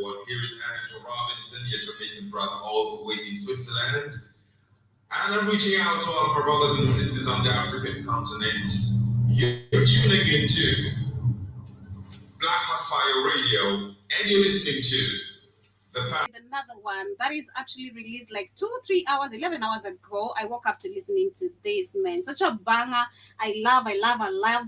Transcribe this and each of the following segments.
everyone. Here is Angela Robinson, your Jamaican brother, all the way in Switzerland. And I'm reaching out to all of our brothers and sisters on the African continent. You're tuning into Black Hot Fire Radio, and you're listening to another one that is actually released like 2 3 hours 11 hours ago. I woke up to listening to this, man. Such a banger. I love.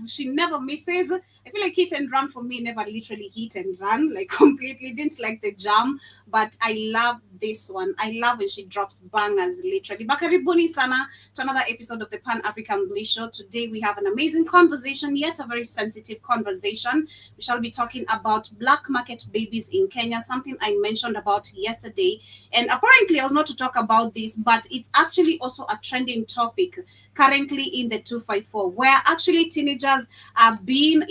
She never misses. I feel like hit and run for me never literally hit and run, like completely didn't like the jam, but I love this one. I love when she drops bangers literally. Bakaribuni sana to another episode of the Pan African Bliss Show. Today we have an amazing conversation, yet a very sensitive conversation. We shall be talking about black market babies in Kenya, something I mentioned about yesterday. And apparently, I was not to talk about this, but it's actually also a trending topic currently in the 254, where actually teenagers are being,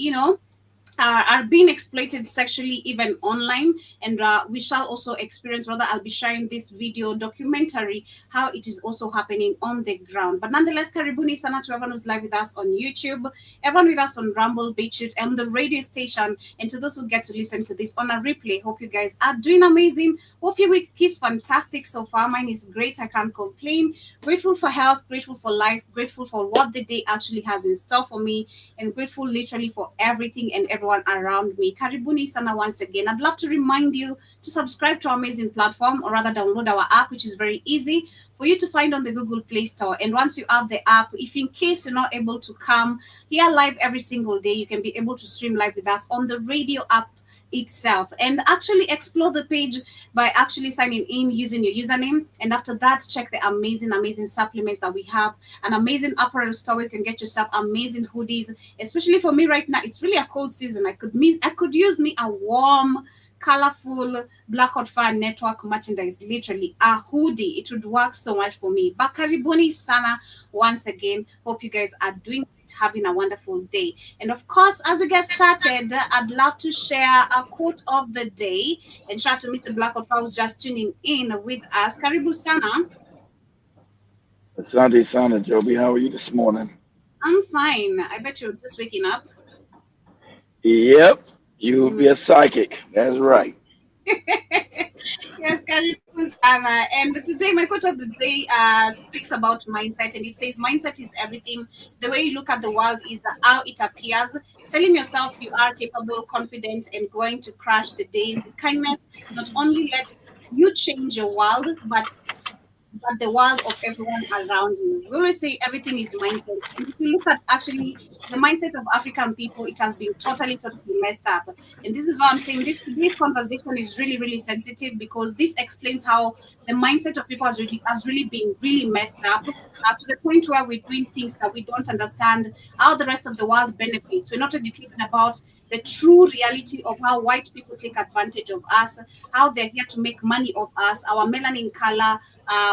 are being exploited sexually even online. And we shall also experience, rather I'll be sharing this video documentary how it is also happening on the ground. But nonetheless, karibuni sana to everyone who's live with us on YouTube, everyone with us on Rumble, BitChute, and the radio station, and to those who get to listen to this on a replay. Hope you guys are doing amazing. Hope your week is fantastic so far. Mine is great. I can't complain. Grateful for health, grateful for life, grateful for what the day actually has in store for me, and grateful literally for everything and everyone around me. Karibuni sana once again. I'd love to remind you to subscribe to our amazing platform, or rather download our app, which is very easy for you to find on the Google Play Store. And once you have the app, if in case you're not able to come here live every single day, you can be able to stream live with us on the radio app itself, and actually explore the page by actually signing in using your username. And after that, check the amazing supplements that we have, an amazing apparel store where you can get yourself amazing hoodies. Especially for me right now, it's really a cold season. I could use me a warm, colorful Black Hot Fire Network merchandise, literally a hoodie. It would work so much for me. Bakaribuni sana once again. Hope you guys are doing great, having a wonderful day. And of course, as we get started, I'd love to share a quote of the day. And shout out to Mr. Black Hot Fire who's just tuning in with us. Karibu sana. Asante Sana, Joby. How are you this morning? I'm fine. I bet you're just waking up. Yep, you'll Mm. be a psychic. That's right. Yes, Karibu Sana. And today, my quote of the day speaks about mindset, and it says, "Mindset is everything. The way you look at the world is how it appears. Telling yourself you are capable, confident, and going to crush the day with kindness not only lets you change your world, but the world of everyone around you." We always say everything is mindset. And if you look at actually the mindset of African people, it has been totally messed up. And this is why I'm saying today's conversation is really sensitive, because this explains how the mindset of people has really been really messed up, to the point where we're doing things that we don't understand how the rest of the world benefits. We're not educated about the true reality of how white people take advantage of us, how they're here to make money of us, our melanin color,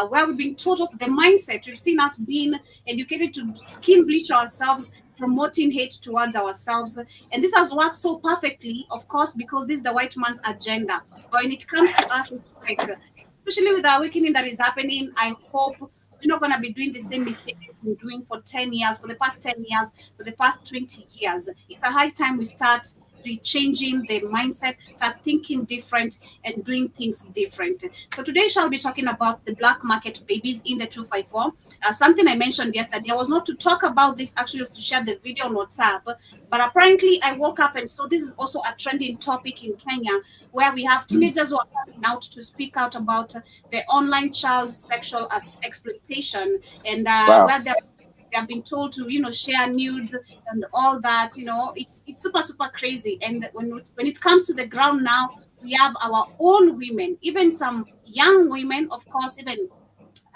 where we've been taught also the mindset. We've seen us being educated to skin bleach ourselves, promoting hate towards ourselves. And this has worked so perfectly, of course, because this is the white man's agenda. But when it comes to us, it's like, especially with the awakening that is happening, I hope we're not going to be doing the same mistake we've been doing for 10 years, for the past 10 years, for the past 20 years. It's a high time we start changing the mindset, to start thinking different and doing things different. So today shall be talking about the black market babies in the 254. Something I mentioned yesterday, I was not to talk about this, actually was to share the video on WhatsApp, but apparently I woke up and so this is also a trending topic in Kenya, where we have teenagers who are coming out to speak out about the online child sexual exploitation, and Wow. where they have been told to share nudes and all that. It's super crazy. And when it comes to the ground now, we have our own women, even some young women, of course, even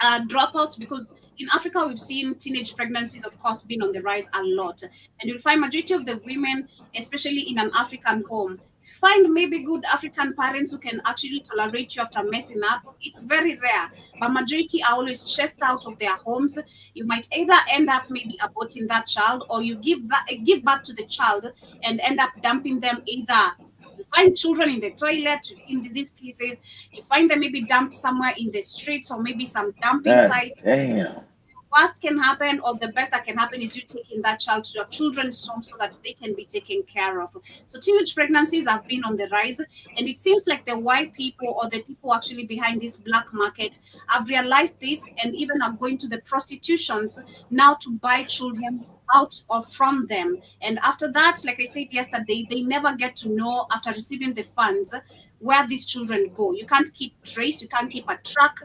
dropouts, because in Africa we've seen teenage pregnancies, of course, being on the rise a lot. And you'll find majority of the women, especially in an African home, find maybe good African parents who can actually tolerate you after messing up. It's very rare, but majority are always stressed out of their homes. You might either end up maybe aborting that child, or you give birth to the child and end up dumping them. Either you find children in the toilet, you've seen these cases, you find them maybe dumped somewhere in the streets, or maybe some dumping God site. damn. worst can happen or the best that can happen is you taking that child to your children's home so that they can be taken care of. So teenage pregnancies have been on the rise, and it seems like the white people or the people actually behind this black market have realized this and even are going to the prostitutions now to buy children out or from them. And after that, like I said yesterday, they never get to know after receiving the funds where these children go. You can't keep trace, you can't keep a track.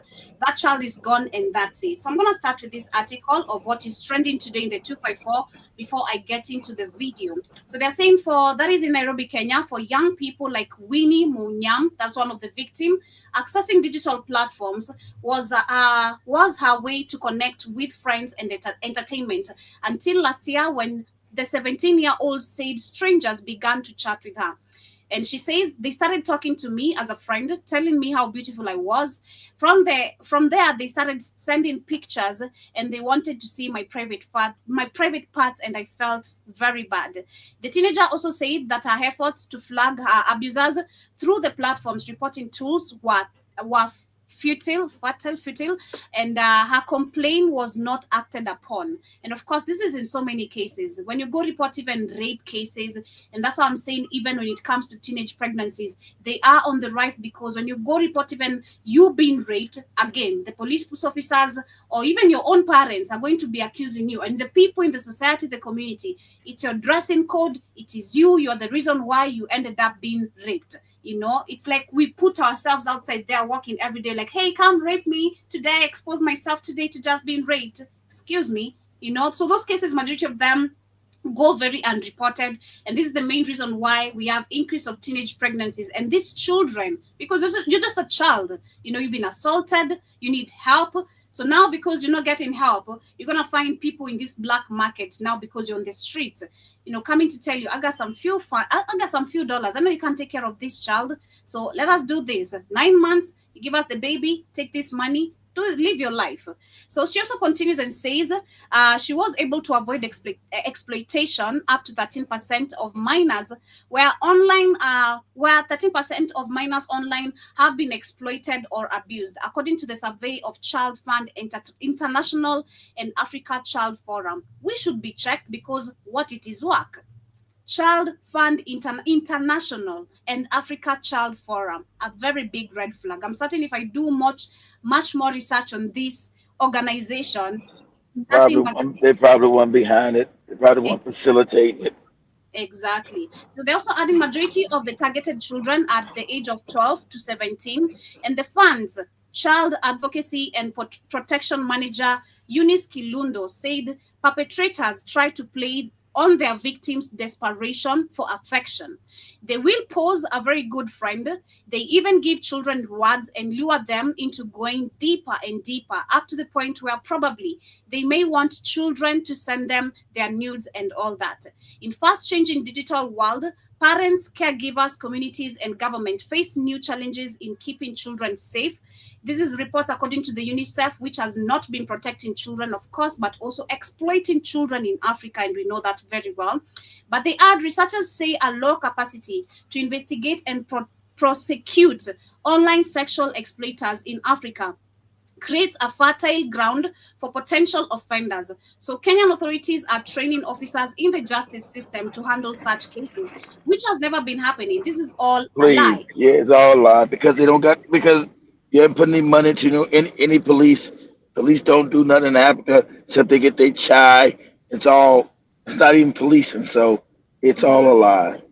That child is gone and that's it. So I'm going to start with this article of what is trending today in the 254 before I get into the video. So they're saying for that is in Nairobi, Kenya, for young people like Winnie Munyam, that's one of the victims, accessing digital platforms was her way to connect with friends and entertainment until last year when the 17-year-old said strangers began to chat with her. And she says they started talking to me as a friend, telling me how beautiful I was. From there, they started sending pictures, and they wanted to see my private parts, and I felt very bad. The teenager also said that her efforts to flag her abusers through the platform's reporting tools were futile, and her complaint was not acted upon. And of course, this is in so many cases. When you go report even rape cases, and that's why I'm saying even when it comes to teenage pregnancies, they are on the rise because when you go report even you being raped, again, the police officers or even your own parents are going to be accusing you. And the people in the society, the community, it's your dressing code, it is you're the reason why you ended up being raped. It's like we put ourselves outside there walking every day, like, hey, come rape me today, expose myself today to just being raped. Excuse me, So those cases, majority of them go very unreported, and this is the main reason why we have increase of teenage pregnancies and these children, because you're just a child, you've been assaulted, you need help. So now because you're not getting help, you're gonna find people in this black market now because you're on the street, coming to tell you, I got some I got some few dollars, I know you can't take care of this child, so let us do this. 9 months, you give us the baby, take this money, live your life. So she also continues and says she was able to avoid exploitation up to 13% of minors, where 13% of minors online have been exploited or abused, according to the survey of Child Fund International and Africa Child Forum. We should be checked because what it is work. Child Fund International and Africa Child Forum, a very big red flag. I'm certain if I do much more research on this organization, nothing but They probably one behind it. They probably one facilitating it. exactly. So they're also adding majority of the targeted children at the age of 12 to 17. And the funds, Child Advocacy and Protection Manager Eunice Kilundo said perpetrators try to play on their victims' desperation for affection. They will pose a very good friend. They even give children rewards and lure them into going deeper and deeper, up to the point where probably they may want children to send them their nudes and all that. In fast-changing digital world, parents, caregivers, communities, and government face new challenges in keeping children safe. This is reports according to the UNICEF, which has not been protecting children, of course, but also exploiting children in Africa, and we know that very well. But they add, researchers say a low capacity to investigate and prosecute online sexual exploiters in Africa creates a fertile ground for potential offenders. So Kenyan authorities are training officers in the justice system to handle such cases, which has never been happening. This is all a Please, lie. yeah, it's all a lie because they don't got because you haven't put any money to any police. Police don't do nothing in Africa except they get their chai. It's not even policing, so it's all a lie.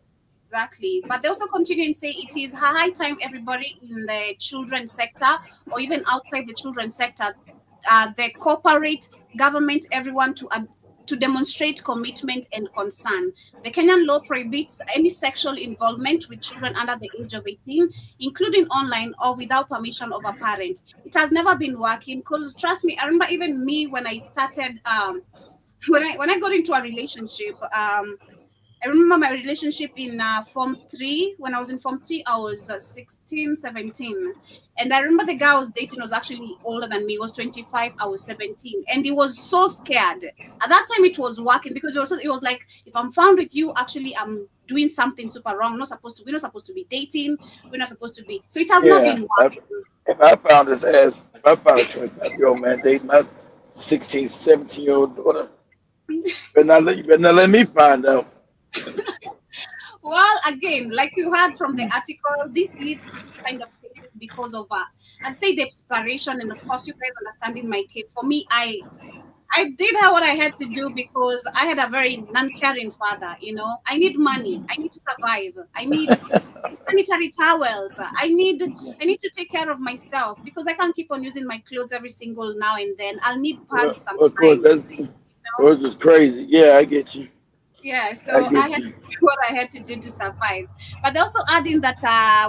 Exactly. But they also continue and say it is high time everybody in the children's sector or even outside the children's sector, the corporate, government, everyone to demonstrate commitment and concern. The Kenyan law prohibits any sexual involvement with children under the age of 18, including online or without permission of a parent. It has never been working because trust me, I remember even me when I started when I got into a relationship. I remember my relationship in Form 3. When I was in Form 3, I was 16, 17. And I remember the guy I was dating was actually older than me. He was 25, I was 17. And he was so scared. At that time, it was working because it was like, if I'm found with you, actually, I'm doing something super wrong. We're not supposed to be dating. We're not supposed to be. So it has not Yeah, been working. if I found a 25-year-old man dating my 16, 17-year-old daughter. You better not let me find out. Well, again, like you heard from the article, this leads to this kind of cases because of, I'd say, desperation, and of course, you guys understanding my case. For me, I did what I had to do because I had a very non-caring father. I need money. I need to survive. I need sanitary towels. I need to take care of myself because I can't keep on using my clothes every single now and then. I'll need pads Well, of course, sometimes. that's yours is crazy. Yeah, I get you. Yeah, I so I get had to you. do what I had to do to survive. But they're also adding that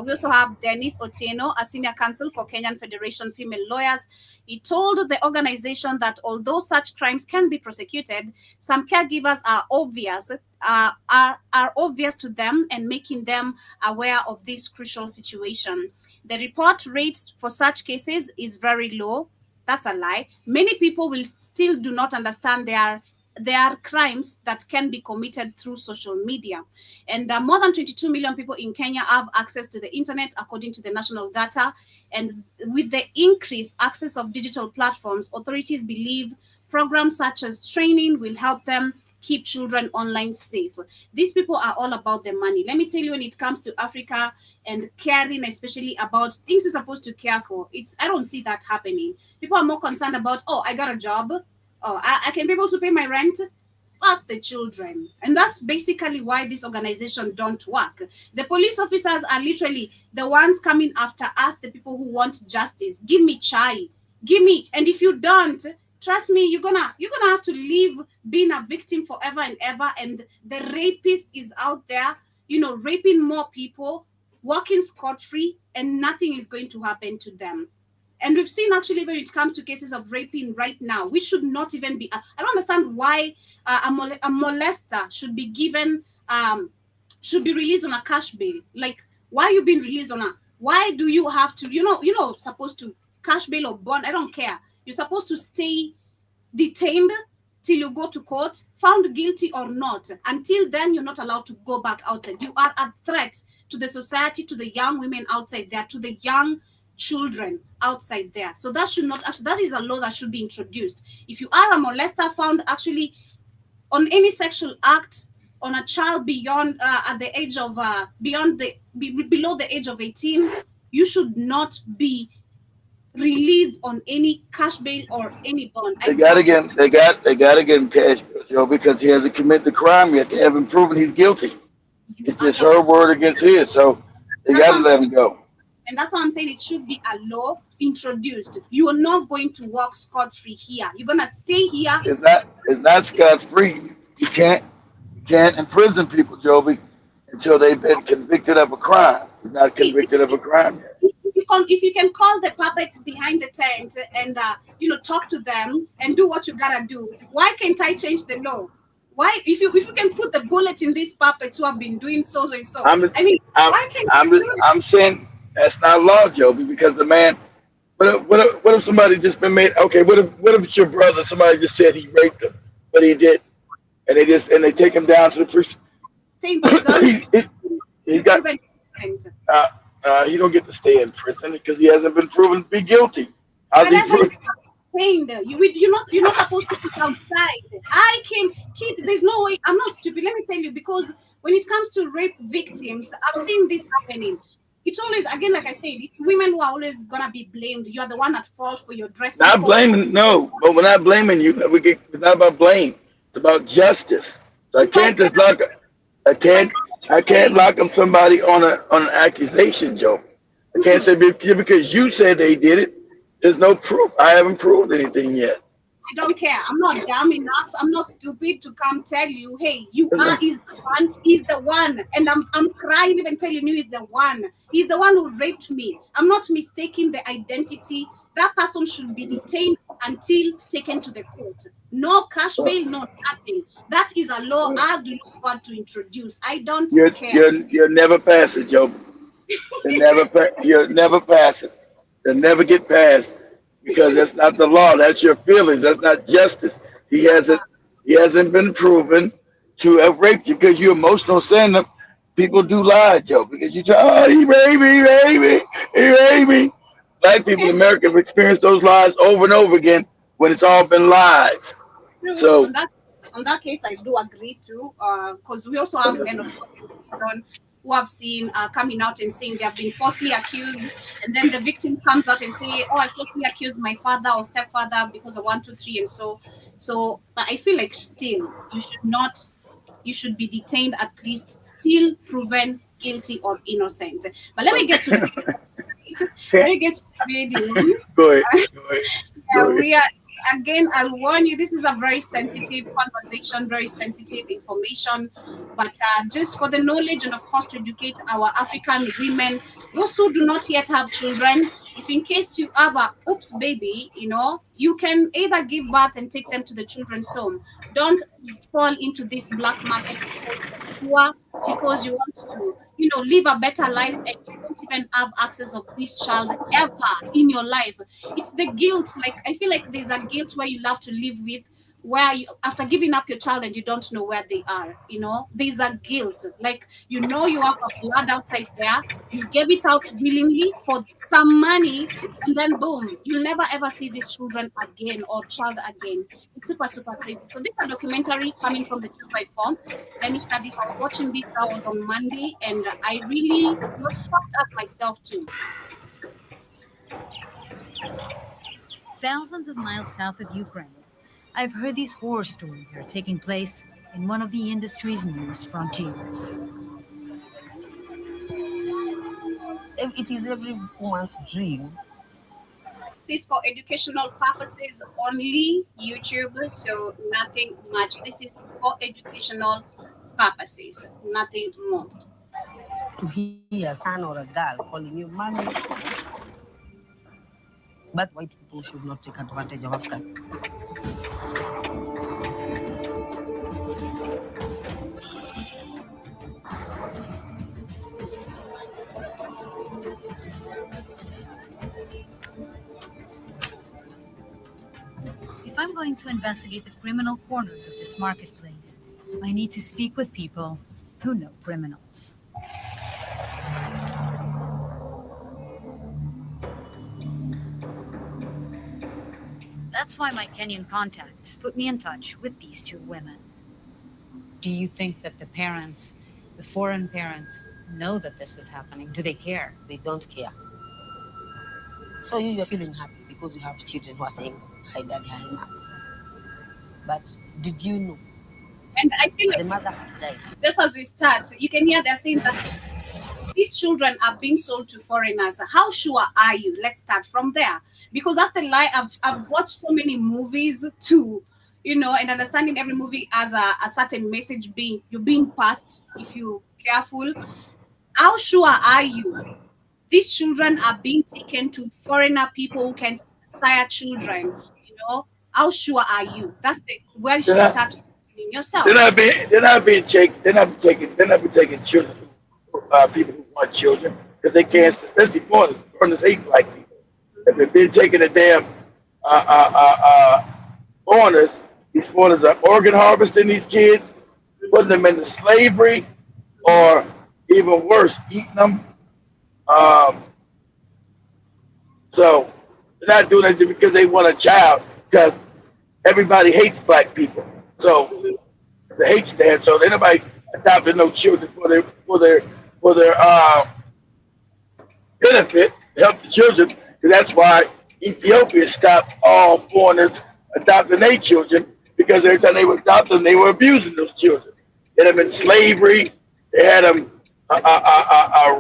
we also have Dennis Otieno, a senior counsel for Kenyan Federation Female Lawyers. He told the organization that although such crimes can be prosecuted, some caregivers are obvious to them and making them aware of this crucial situation. The report rate for such cases is very low. That's a lie. Many people will still do not understand there are crimes that can be committed through social media. And more than 22 million people in Kenya have access to the internet, according to the national data. And with the increased access of digital platforms, authorities believe programs such as training will help them keep children online safe. These people are all about the money. Let me tell you, when it comes to Africa and caring, especially about things you're supposed to care for, I don't see that happening. People are more concerned about, oh, I got a job, oh, I can be able to pay my rent. Fuck the children. And that's basically why this organization don't work. The police officers are literally the ones coming after us, the people who want justice. Give me chai. Give me. And if you don't, trust me, you're gonna have to live being a victim forever and ever. And the rapist is out there, raping more people, walking scot-free, and nothing is going to happen to them. And we've seen, actually, when it comes to cases of raping right now, we should not even be. I don't understand why a molester should be released on a cash bail. Like, why are you being released on a? Why do you have to? Supposed to cash bail or bond. I don't care. You're supposed to stay detained till you go to court, found guilty or not. Until then, you're not allowed to go back outside. You are a threat to the society, to the young women outside there, to the young children outside there. So that should not actually, that is a law that should be introduced. If you are a molester found actually on any sexual act on a child beyond at the age of below the age of 18, you should not be released on any cash bail or any bond. I don't. They gotta get him cash, Joe, because he hasn't committed the crime yet. They haven't proven he's guilty. You It's are just her word against his, so they That's what gotta I'm let saying. him go. And that's why I'm saying it should be a law introduced. You are not going to walk scot free here. You're gonna stay here. It's not scot free. You can't imprison people, Joby, until they've been convicted of a crime. He's not If convicted of a crime yet. if you can call the puppets behind the tent and talk to them and do what you gotta do, why can't I change the law? Why, if you can put the bullet in these puppets who have been doing so and so? I'm I mean, I'm why can't I'm you do it? I'm saying that's not law, Joby, because the man. What if somebody just been made? Okay, what if it's your brother? Somebody just said he raped him, but he didn't, and they take him down to the priest. Same prison, he, he, he you got proven innocent. uh, he don't get to stay in prison because he hasn't been proven to be guilty. How's he Whenever prove? saying that you're not supposed to sit outside. I came, kid. There's no way. I'm not stupid. Let me tell you, because when it comes to rape victims, I've seen this happening. It's always, again, like I said, it's women who are always gonna be blamed. You're the one at fault for your dressing Not code. blaming, no, but we're not blaming you. It's not about blame. It's about justice. So I If I can't can't, just lock. I if I can't. can't I can't blame, lock up somebody on an accusation, Joe. I can't mhm, say because you said they did it. There's no proof. I haven't proved anything yet. I don't care. I'm not dumb enough. I'm not stupid to come tell you, hey, you are. He's the one. He's the one, and I'm crying even telling you he's the one. He's the one who raped me. I'm not mistaking the identity. That person should be detained until taken to the court. No cash bail, no nothing. That is a law I'd look forward to introduce. I don't care. You'll never pass it, Joe. You'll never pass it. They'll never get passed because that's not the law. That's your feelings. That's not justice. He Uh, hasn't he hasn't been proven to have raped you because you're emotional saying them. People do lie, Joe, because you try, oh, he raped me, he raped me, he raped me. Black people okay. in America have experienced those lies over and over again, when it's all been lies. True. So On that case, I do agree too. Because we also have men, of course, in prison who have seen coming out and saying they have been falsely accused, and then the victim comes out and say, "Oh, I falsely accused my father or stepfather because of one, two, three," and so. So, but I feel like still you should not, you should be detained at least till proven guilty or innocent. But let me get to the right. Let me get to the reading. go ahead, go ahead, go ahead. We are again. I'll warn you. This is a very sensitive conversation, very sensitive information. But just for the knowledge and of course to educate our African women, those who do not yet have children, if in case you have a oops baby, you can either give birth and take them to the children's home. Don't fall into this black market because you're poor, because you want to, live a better life and you don't even have access of this child ever in your life. It's the guilt. Like I feel like there's a guilt where you love to live with, where you, after giving up your child and you don't know where they are. There's a guilt. Like you have a blood outside there. You gave it out willingly for some money, and then boom, you'll never ever see these children again or child again. It's super super crazy. So this is a documentary coming from the 254. Let me share this. I was watching this. That was on Monday, and I really was shocked as myself too. Thousands of miles south of Ukraine, I've heard these horror stories are taking place in one of the industry's newest frontiers. It is every woman's dream. This is for educational purposes only, YouTube, so nothing much. This is for educational purposes, nothing more. To hear a son or a girl calling you mommy. But white people should not take advantage of African. If I'm going to investigate the criminal corners of this marketplace, I need to speak with people who know criminals. That's why my Kenyan contacts put me in touch with these two women. Do you think that the foreign parents, know that this is happening? Do they care? They don't care. So you're feeling happy because you have children who are saying, hi daddy, hi mom. But did you know And I feel the like mother has died? just as we start, you can hear they're saying that these children are being sold to foreigners. How sure are you? Let's start from there. Because that's the lie. I've watched so many movies too, and understanding every movie as a certain message you're being passed if you're careful. How sure are you these children are being taken to foreigner people who can sire children? How sure are you? That's where you They're should not, start questioning they're yourself. not being, they're not being taken, they're not being taking children, people who want children, because they can't, especially foreigners. Foreigners hate black people. If they've been taking the damn uh, uh, uh, uh, foreigners, these foreigners are organ harvesting these kids, putting them into slavery, Hmm. or even worse, eating them. Um, so they're not doing it because they want a child, because everybody hates black people. So it's a hatred there. So ain't nobody adopted no children for their benefit, help the children. Because that's why Ethiopia stopped all foreigners adopting their children, because every time they would adopt them, they were abusing those children. They had them in slavery. They had them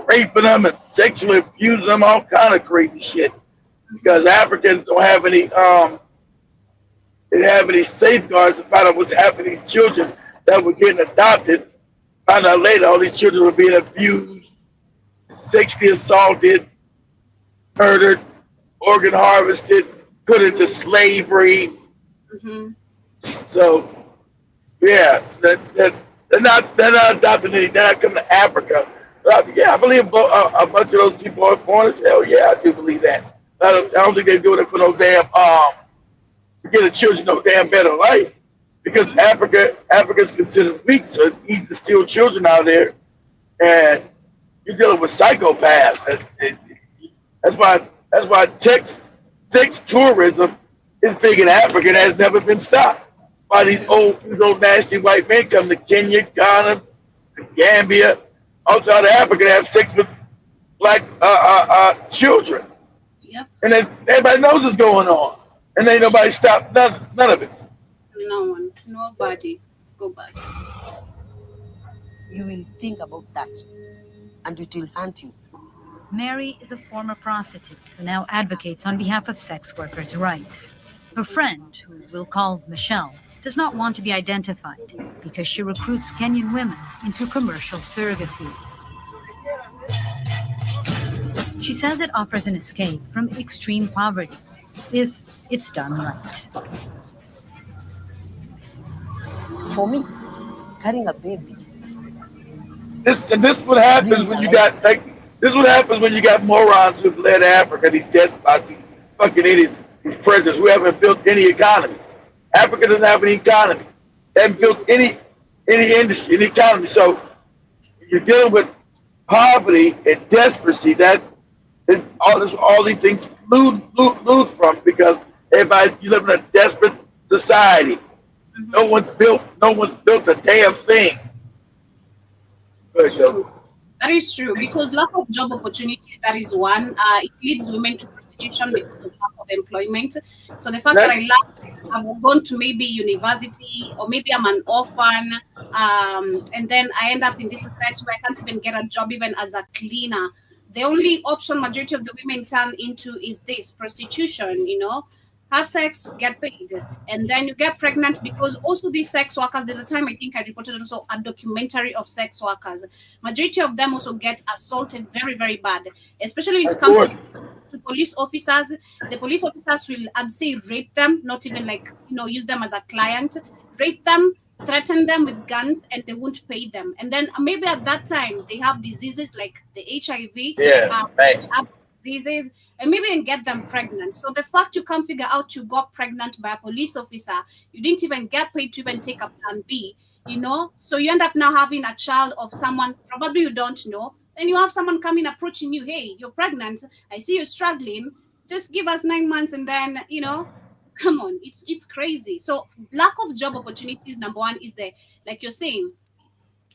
raping them and sexually abusing them, all kind of crazy shit. Because Africans don't have any they didn't have any safeguards to find out what's happening to these children that were getting adopted. Found out later all these children were being abused, sexually assaulted, murdered, organ harvested, put into slavery. Hmm. So yeah, they're not adopting any. They're not coming to Africa. Yeah, I believe a bunch of those people are born as hell. Yeah, I do believe that. I don't think they're doing it for no damn to get the children no damn better life, because Hmm. Africa's considered weak, so it's easy to steal children out there, and you're dealing with psychopaths. That's why sex tourism It's big in Africa and has never been stopped by these old nasty white men come to Kenya, Ghana, Gambia, outside of Africa to have sex with black children, Yep. and then everybody knows what's going on, and ain't nobody stop none of it. No one. Nobody. Let's go back. You will think about that, and it will haunt you. Mary is a former prostitute who now advocates on behalf of sex workers' rights. Her friend, who we'll call Michelle, does not want to be identified because she recruits Kenyan women into commercial surrogacy. She says it offers an escape from extreme poverty if it's done right. For me, carrying a baby, This what happens when you got like this what happens when you got morons who've led Africa, these despots, these fucking idiots, these presidents who haven't built any economy. Africa doesn't have any economy. They haven't built any industry, any economy. So you're dealing with poverty and desperation that all these things lose from because everybody's you live in a desperate society. No one's built a damn thing. Good, True. That is true because lack of job opportunities, that is one. It leads women to prostitution because of lack of employment. So the fact that I've gone to maybe university or maybe I'm an orphan, and then I end up in this society where I can't even get a job even as a cleaner. The only option majority of the women turn into is this prostitution, have sex, get paid, and then you get pregnant because also these sex workers. There's a time I think I reported also a documentary of sex workers. Majority of them also get assaulted very very bad, especially when it Of comes course. to police officers. The police officers will, I'd say, rape them, not even like use them as a client, rape them, threaten them with guns, and they won't pay them. And then maybe at that time they have diseases like the HIV, Yeah, man. other diseases, and maybe even get them pregnant. So the fact you can't figure out you got pregnant by a police officer, you didn't even get paid to even take a plan B, so you end up now having a child of someone probably you don't know. Then you have someone coming approaching you, hey, you're pregnant. I see you're struggling. Just give us 9 months, and then come on, it's crazy. So lack of job opportunities, number one, is there. Like you're saying,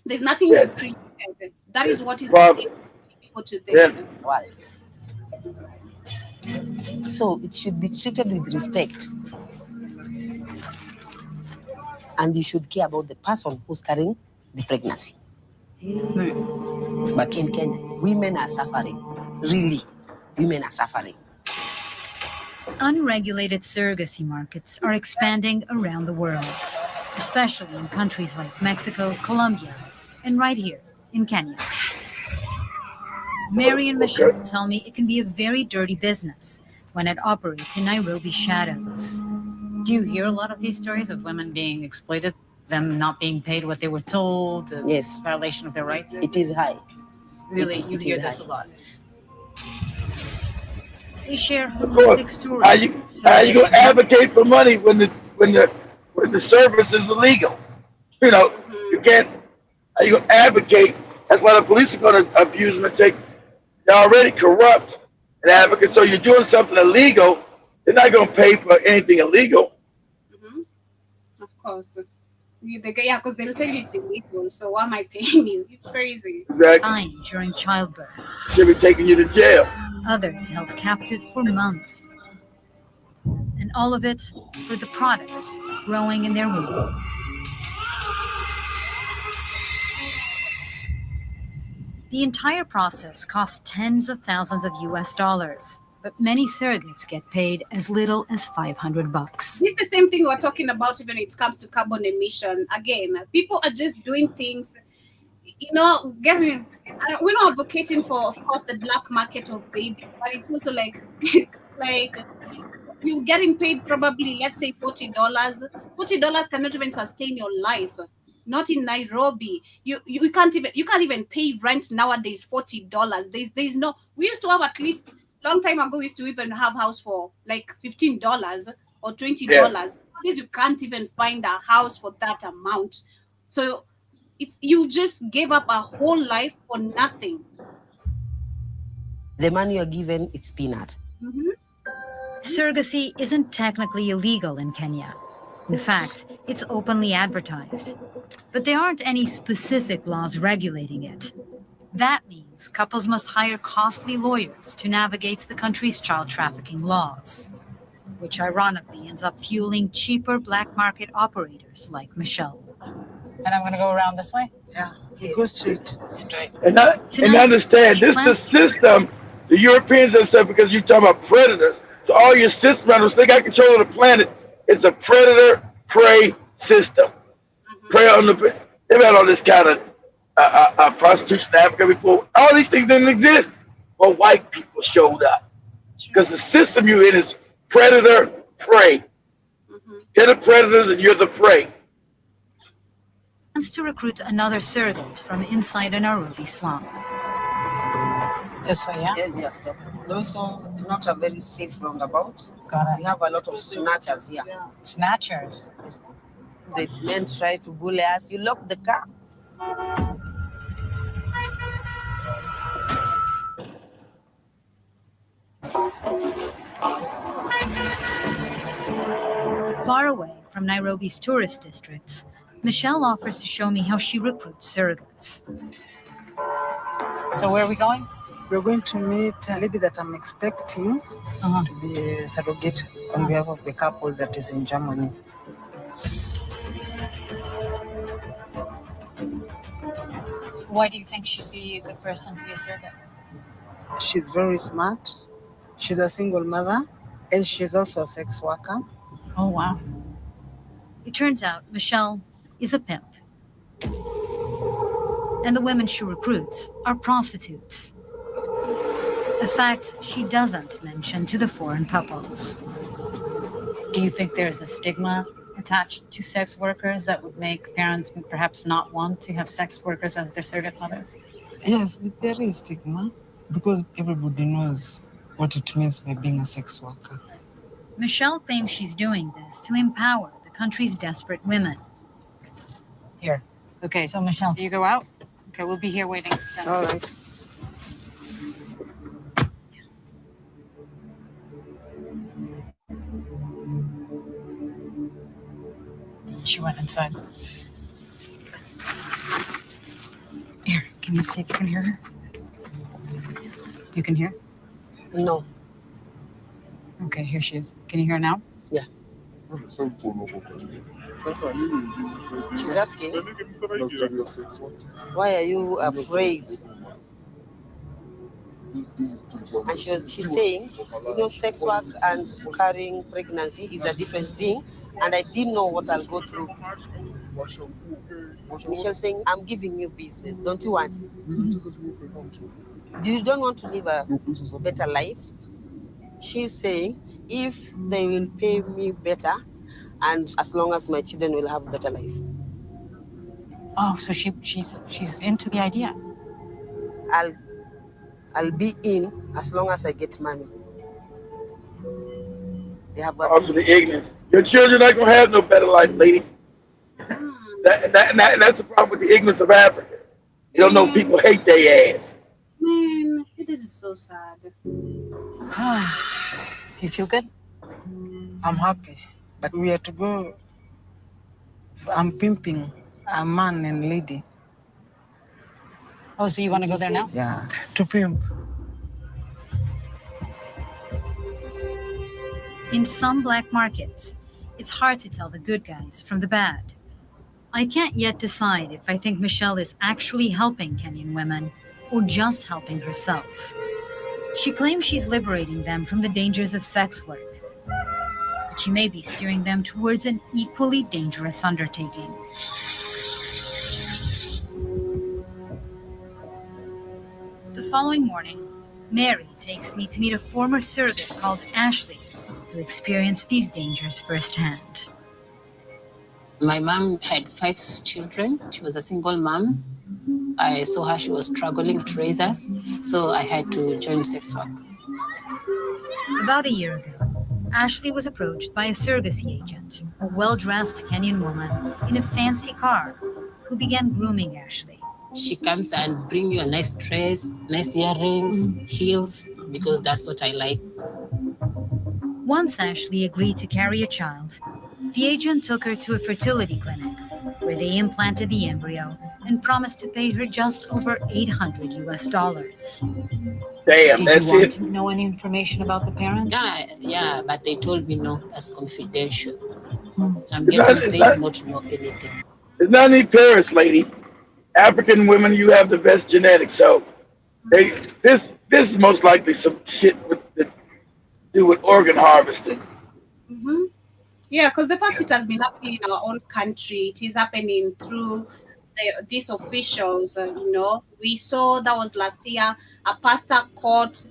there's nothing Yes. you've created. That is what is Well, people to yes. this. world. So it should be treated with respect. And you should care about the person who's carrying the pregnancy. But in Kenya, women are suffering. Really, women are suffering. Unregulated surrogacy markets are expanding around the world, especially in countries like Mexico, Colombia, and right here in Kenya. Mary and Michelle tell me it can be a very dirty business when it operates in Nairobi's shadows. Do you hear a lot of these stories of women being exploited, them not being paid what they were told, Yes. violation of their rights? It is high. Really, you it hear is this high. a lot. They share Of course. horrific stories. How you gonna advocate for money when the service is illegal? You can't. How you gonna advocate? That's why the police are gonna abuse them and take. They're already corrupt and advocate. So you're doing something illegal. They're not gonna pay for anything illegal. Mhm. Of course. Yeah, because they'll tell you it's illegal. So why am I paying you? It's crazy. Exactly. Dying during childbirth. Should be taking you to jail. Others held captive for months. And all of it for the product growing in their womb. The entire process costs tens of thousands of US dollars, but many surrogates get paid as little as $500. It's the same thing we're talking about even when it comes to carbon emission. Again, people are just doing things, getting. We're not advocating for, of course, the black market of babies, but it's also like, like you're getting paid probably, let's say $40. $40 cannot even sustain your life. Not in Nairobi. You can't even pay rent nowadays. $40. There's no. We used to have at least long time ago. We used to even have house for like $15 or $20. Yeah. Nowadays you can't even find a house for that amount. So it's you just gave up a whole life for nothing. The money you're given, it's peanut. Mhm. Surrogacy isn't technically illegal in Kenya. In fact, it's openly advertised. But there aren't any specific laws regulating it. That means couples must hire costly lawyers to navigate the country's child trafficking laws, which ironically ends up fueling cheaper black market operators like Michelle. And I'm going to go around this way? Yeah, you go straight. Straight. And Tonight, understand she this the plans- system. The Europeans and stuff because you talking about predators. So all your system members, they got control of the planet. It's a predator prey system. Prey on the. They've had all this kind of prostitution in Africa before. All these things didn't exist. Well, white people showed up because the system you're in is predator prey. They're the predators and you're the prey. Plans to recruit another surrogate from inside a Nairobi slum. This way, yeah? Yes, yes, yes. Also, not a very safe roundabout. Got We have a lot of snatchers here. Snatchers. The men try to bully us. You lock the car. Far away from Nairobi's tourist districts, Michelle offers to show me how she recruits surrogates. So where are we going? We're going to meet a lady that I'm expecting to be a surrogate on behalf of the couple that is in Germany. Why do you think she'd be a good person to be a surrogate? She's very smart. She's a single mother, and she's also a sex worker. Oh, wow. It turns out Michelle is a pimp. And the women she recruits are prostitutes. A fact she doesn't mention to the foreign couples. Do you think there's a stigma attached to sex workers that would make parents perhaps not want to have sex workers as their surrogate mothers? Yes, there is stigma because everybody knows what it means by being a sex worker. Michelle claims she's doing this to empower the country's desperate women. Here. Okay, so Michelle, do you go out? Okay, we'll be here waiting. All right. She went inside. Here, can you see if you can hear her? You can hear? No. Okay, here she is. Can you hear her now? Yeah. She's asking, why are you afraid? And she's saying, sex work and carrying pregnancy is a different thing, and I didn't know what I'll go through. Michelle saying, I'm giving you business. Don't you want it? You don't want to live a better life? She's saying, if they will pay me better, and as long as my children will have a better life. Oh, so she's into the idea. I'll be in as long as I get money. They have Also the ignorance. Your children aren't gonna have no better life, lady. That's the problem with the ignorance of Africa. You don't know people hate their ass. Man, this is so sad. You feel good? I'm happy, but we have to go. I'm pimping a man and lady. Oh, so you want to go there now? Yeah, to pimp. In some black markets, it's hard to tell the good guys from the bad. I can't yet decide if I think Michelle is actually helping Kenyan women or just helping herself. She claims she's liberating them from the dangers of sex work, but she may be steering them towards an equally dangerous undertaking. The following morning, Mary takes me to meet a former surrogate called Ashley, who experienced these dangers firsthand. My mom had 5 children. She was a single mom. I saw her, she was struggling to raise us, so I had to join sex work. About a year ago, Ashley was approached by a surrogacy agent, a well-dressed Kenyan woman in a fancy car, who began grooming Ashley. She comes and bring you a nice dress, nice earrings, heels, because that's what I like. Once Ashley agreed to carry a child, the agent took her to a fertility clinic where they implanted the embryo and promised to pay her just over $800. Damn, Did you that's want it. to know any information about the parents? Yeah, but they told me no, that's confidential. I'm It's not, getting it's paid not, not to know anything. it's not any parents, lady. African women, you have the best genetics. So they this is most likely some shit with to do with organ harvesting. Mm-hmm. Yeah, because the fact it has been happening in our own country, it is happening through these officials. We saw that was last year. A pastor caught,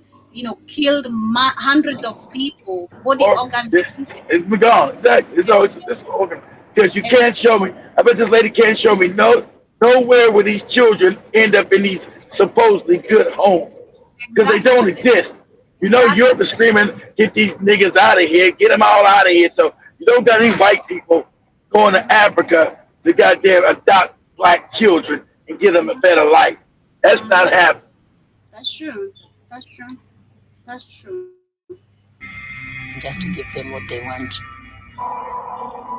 killed hundreds of people, body Organs. organ Yeah, missing. it's been gone. Exactly. So it's this organ because you And can't show me. I bet this lady can't show me nowhere where these children end up in these supposedly good homes because they exactly, don't exist. You know, exactly. Europe is screaming, "Get these niggas out of here! Get them all out of here!" So you don't got any white people going to Africa to goddamn adopt black children and give them a better life. That's Mhm. not happening. That's true. That's true. That's true. Just to give them what they want.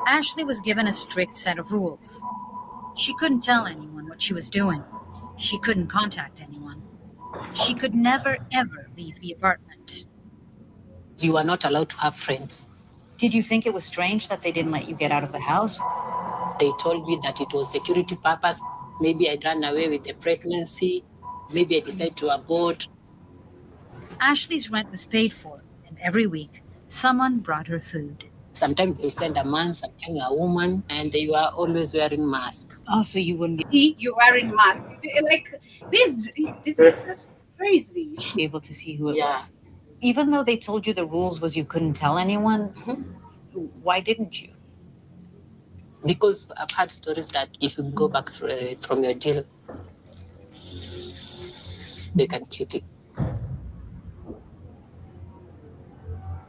Ashley was given a strict set of rules. She couldn't tell anyone what she was doing. She couldn't contact anyone. She could never, ever leave the apartment. You are not allowed to have friends. Did you think it was strange that they didn't let you get out of the house? They told me that it was security purpose. Maybe I'd run away with the pregnancy. Maybe I decided to abort. Ashley's rent was paid for, and every week, someone brought her food. Sometimes they send a man, sometimes a woman, and they were always wearing masks. Oh, so you wouldn't See, you're wearing masks. Like this. This is just crazy. be able to see who it Yeah. was. Even though they told you the rules was you couldn't tell anyone, why didn't you? Because I've heard stories that if you go back from your deal, they can kill you.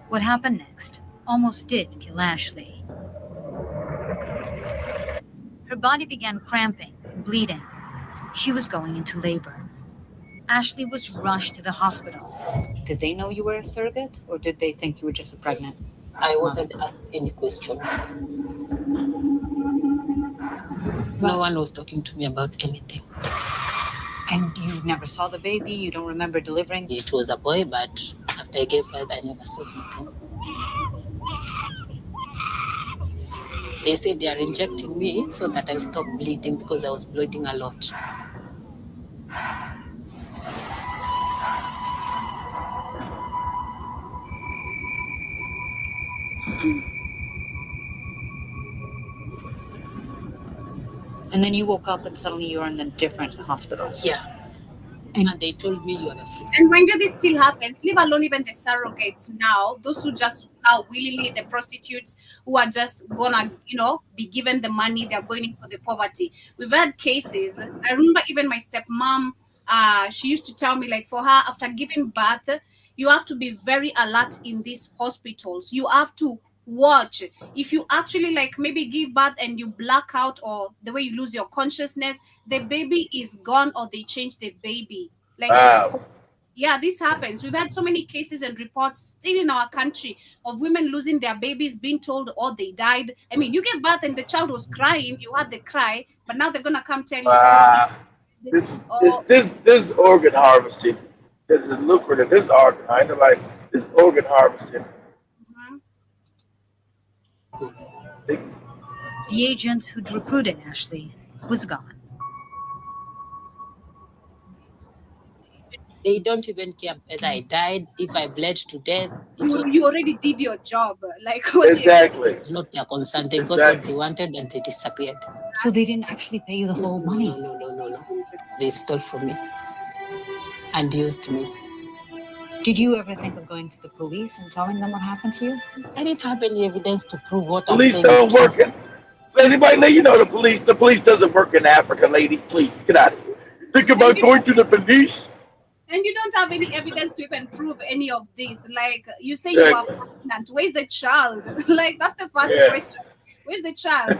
What happened next almost did kill Ashley. Her body began cramping and bleeding. She was going into labor. Ashley was rushed to the hospital. Did they know you were a surrogate, or did they think you were just a pregnant? I wasn't asked any question. No one was talking to me about anything. And you never saw the baby? You don't remember delivering? It was a boy, but after I gave birth, I never saw anything. They said they are injecting me so that I'll stop bleeding because I was bleeding a lot. And then you woke up and suddenly you were in a different hospital. Yeah. And they told me you are a freak. And when this still happens, leave alone even the surrogates now, those who just now willingly, the prostitutes who are just gonna, be given the money, they're going in for the poverty. We've had cases. I remember even my stepmom, she used to tell me, like, for her, after giving birth, you have to be very alert in these hospitals. You have to watch. If you actually, like, maybe give birth and you black out, or the way you lose your consciousness, the baby is gone, or they change the baby. Like, Wow. yeah, this happens. We've had so many cases and reports still in our country of women losing their babies, being told, oh, they died. I mean, you gave birth and the child was crying, you had the cry, but now they're gonna come tell you, oh, Wow. This is this oh, this this is organ harvesting. This is lucrative. This is organ. I know, like this organ harvesting. mhm. They, The agent who'd recruited Ashley was gone. They don't even care whether I died, if I bled to death. You already did your job. Like, what do you expect? exactly. It's not their concern. They got what Exactly. they wanted and they disappeared. So they didn't actually pay you the whole money. No. They stole from me and used me. Did you ever think of going to the police and telling them what happened to you? I didn't have any evidence to prove what I'm Police saying don't is true. work in. Anybody let you know the police doesn't work in Africa, lady. Please get out of here. Think And about you, going to the police. and you don't have any evidence to even prove any of this. Like, you say you are Exactly. pregnant. Where's the child? Like, that's the first Yeah. question. Where's the child?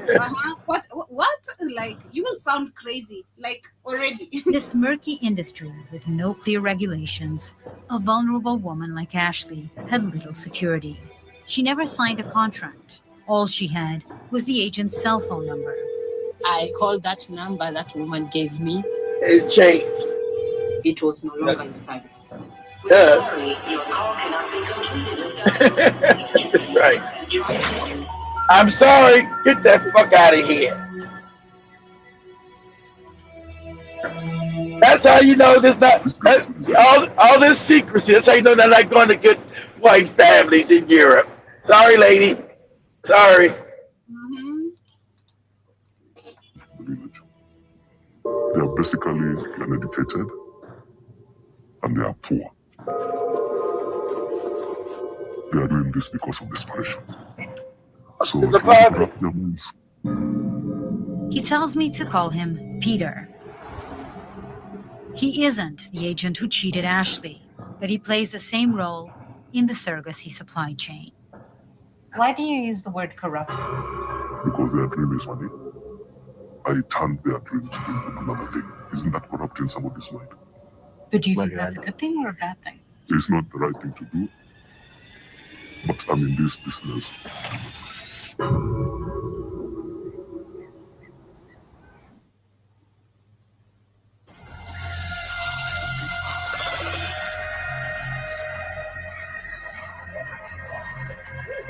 What? Like, you will sound crazy. Like, already. This murky industry with no clear regulations, a vulnerable woman like Ashley had little security. She never signed a contract. All she had was the agent's cell phone number. I called that number that woman gave me. It's changed. It was no longer in service. Right. I'm sorry. Get that fuck out of here. That's how you know this not all this secrecy. That's how you know they're not going to get white families in Europe. Sorry, lady. Sorry. The village. They are basically uneducated and they are poor. They are doing this because of desperation. So It's a trying to poverty. wrap their minds. He tells me to call him Peter. He isn't the agent who cheated Ashley, but he plays the same role in the surrogacy supply chain. Why do you use the word corrupt? Because their dream is money. I turned their dream into another thing. Isn't that corrupting somebody's mind? But do you think that's a good thing or a bad thing? It's not the right thing to do. But I'm in this business.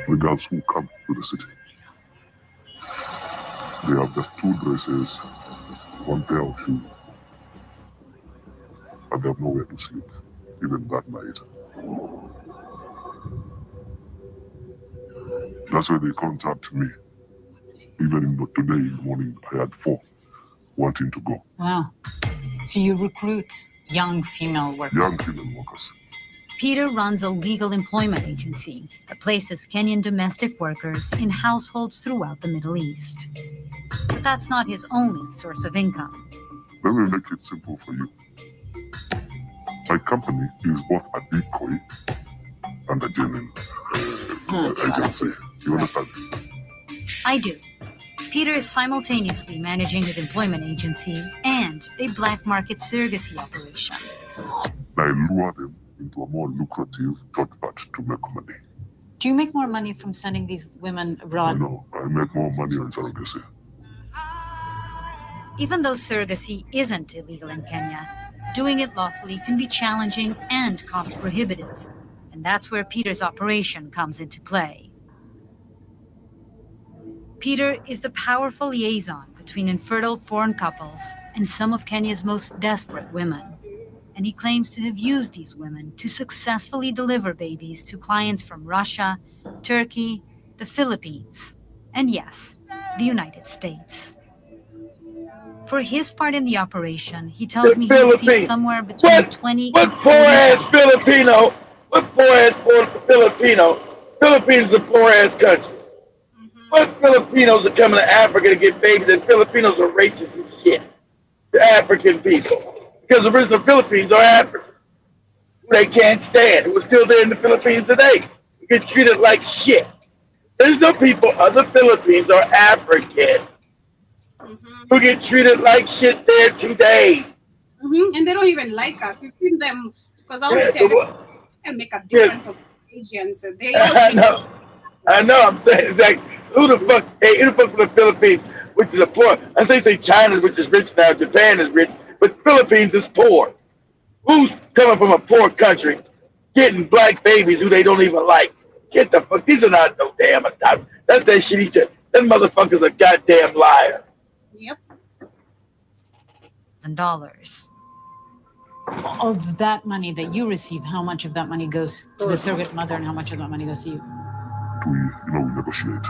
The girls who come to the city, they have just 2 dresses, 1 pair of shoes, and they have nowhere to sleep, even that night. That's why they contact me. Even today in the morning, I had 4 wanting to go. Wow. So you recruit young female workers? Young female workers. Peter runs a legal employment agency that places Kenyan domestic workers in households throughout the Middle East. But that's not his only source of income. Let me make it simple for you. My company is both a decoy and a genuine agency. You understand? I do. Peter is simultaneously managing his employment agency and a black market surrogacy operation. I lure them into a more lucrative third part to make money. Do you make more money from sending these women abroad? No, I make more money on surrogacy. Even though surrogacy isn't illegal in Kenya, doing it lawfully can be challenging and cost prohibitive. And that's where Peter's operation comes into play. Peter is the powerful liaison between infertile foreign couples and some of Kenya's most desperate women. And he claims to have used these women to successfully deliver babies to clients from Russia, Turkey, the Philippines, and yes, the United States. For his part in the operation, he tells me he receives somewhere between 20 and 40 poor-ass Filipino? What poor-ass Filipino? Philippines is a poor-ass country. What Filipinos are coming to Africa to get babies, and Filipinos are racist as shit to African people. Because the original Philippines are African. They can't stand. Who are still there in the Philippines today. You get treated like shit. There's no people other Philippines are African. Who get treated like shit there today. And they don't even like us. You've seen them, because I always say can make a difference of Asians. They all I know, I'm saying exactly. Who the fuck from the Philippines, which is a poor, I say China, which is rich now, Japan is rich, but Philippines is poor. Who's coming from a poor country, getting black babies who they don't even like? Get the fuck, these are not no damn adopted. That's that shit he said. That motherfucker's a goddamn liar. Yep. $1,000. Of that money that you receive, how much of that money goes to the surrogate mother and how much of that money goes to you? We negotiate.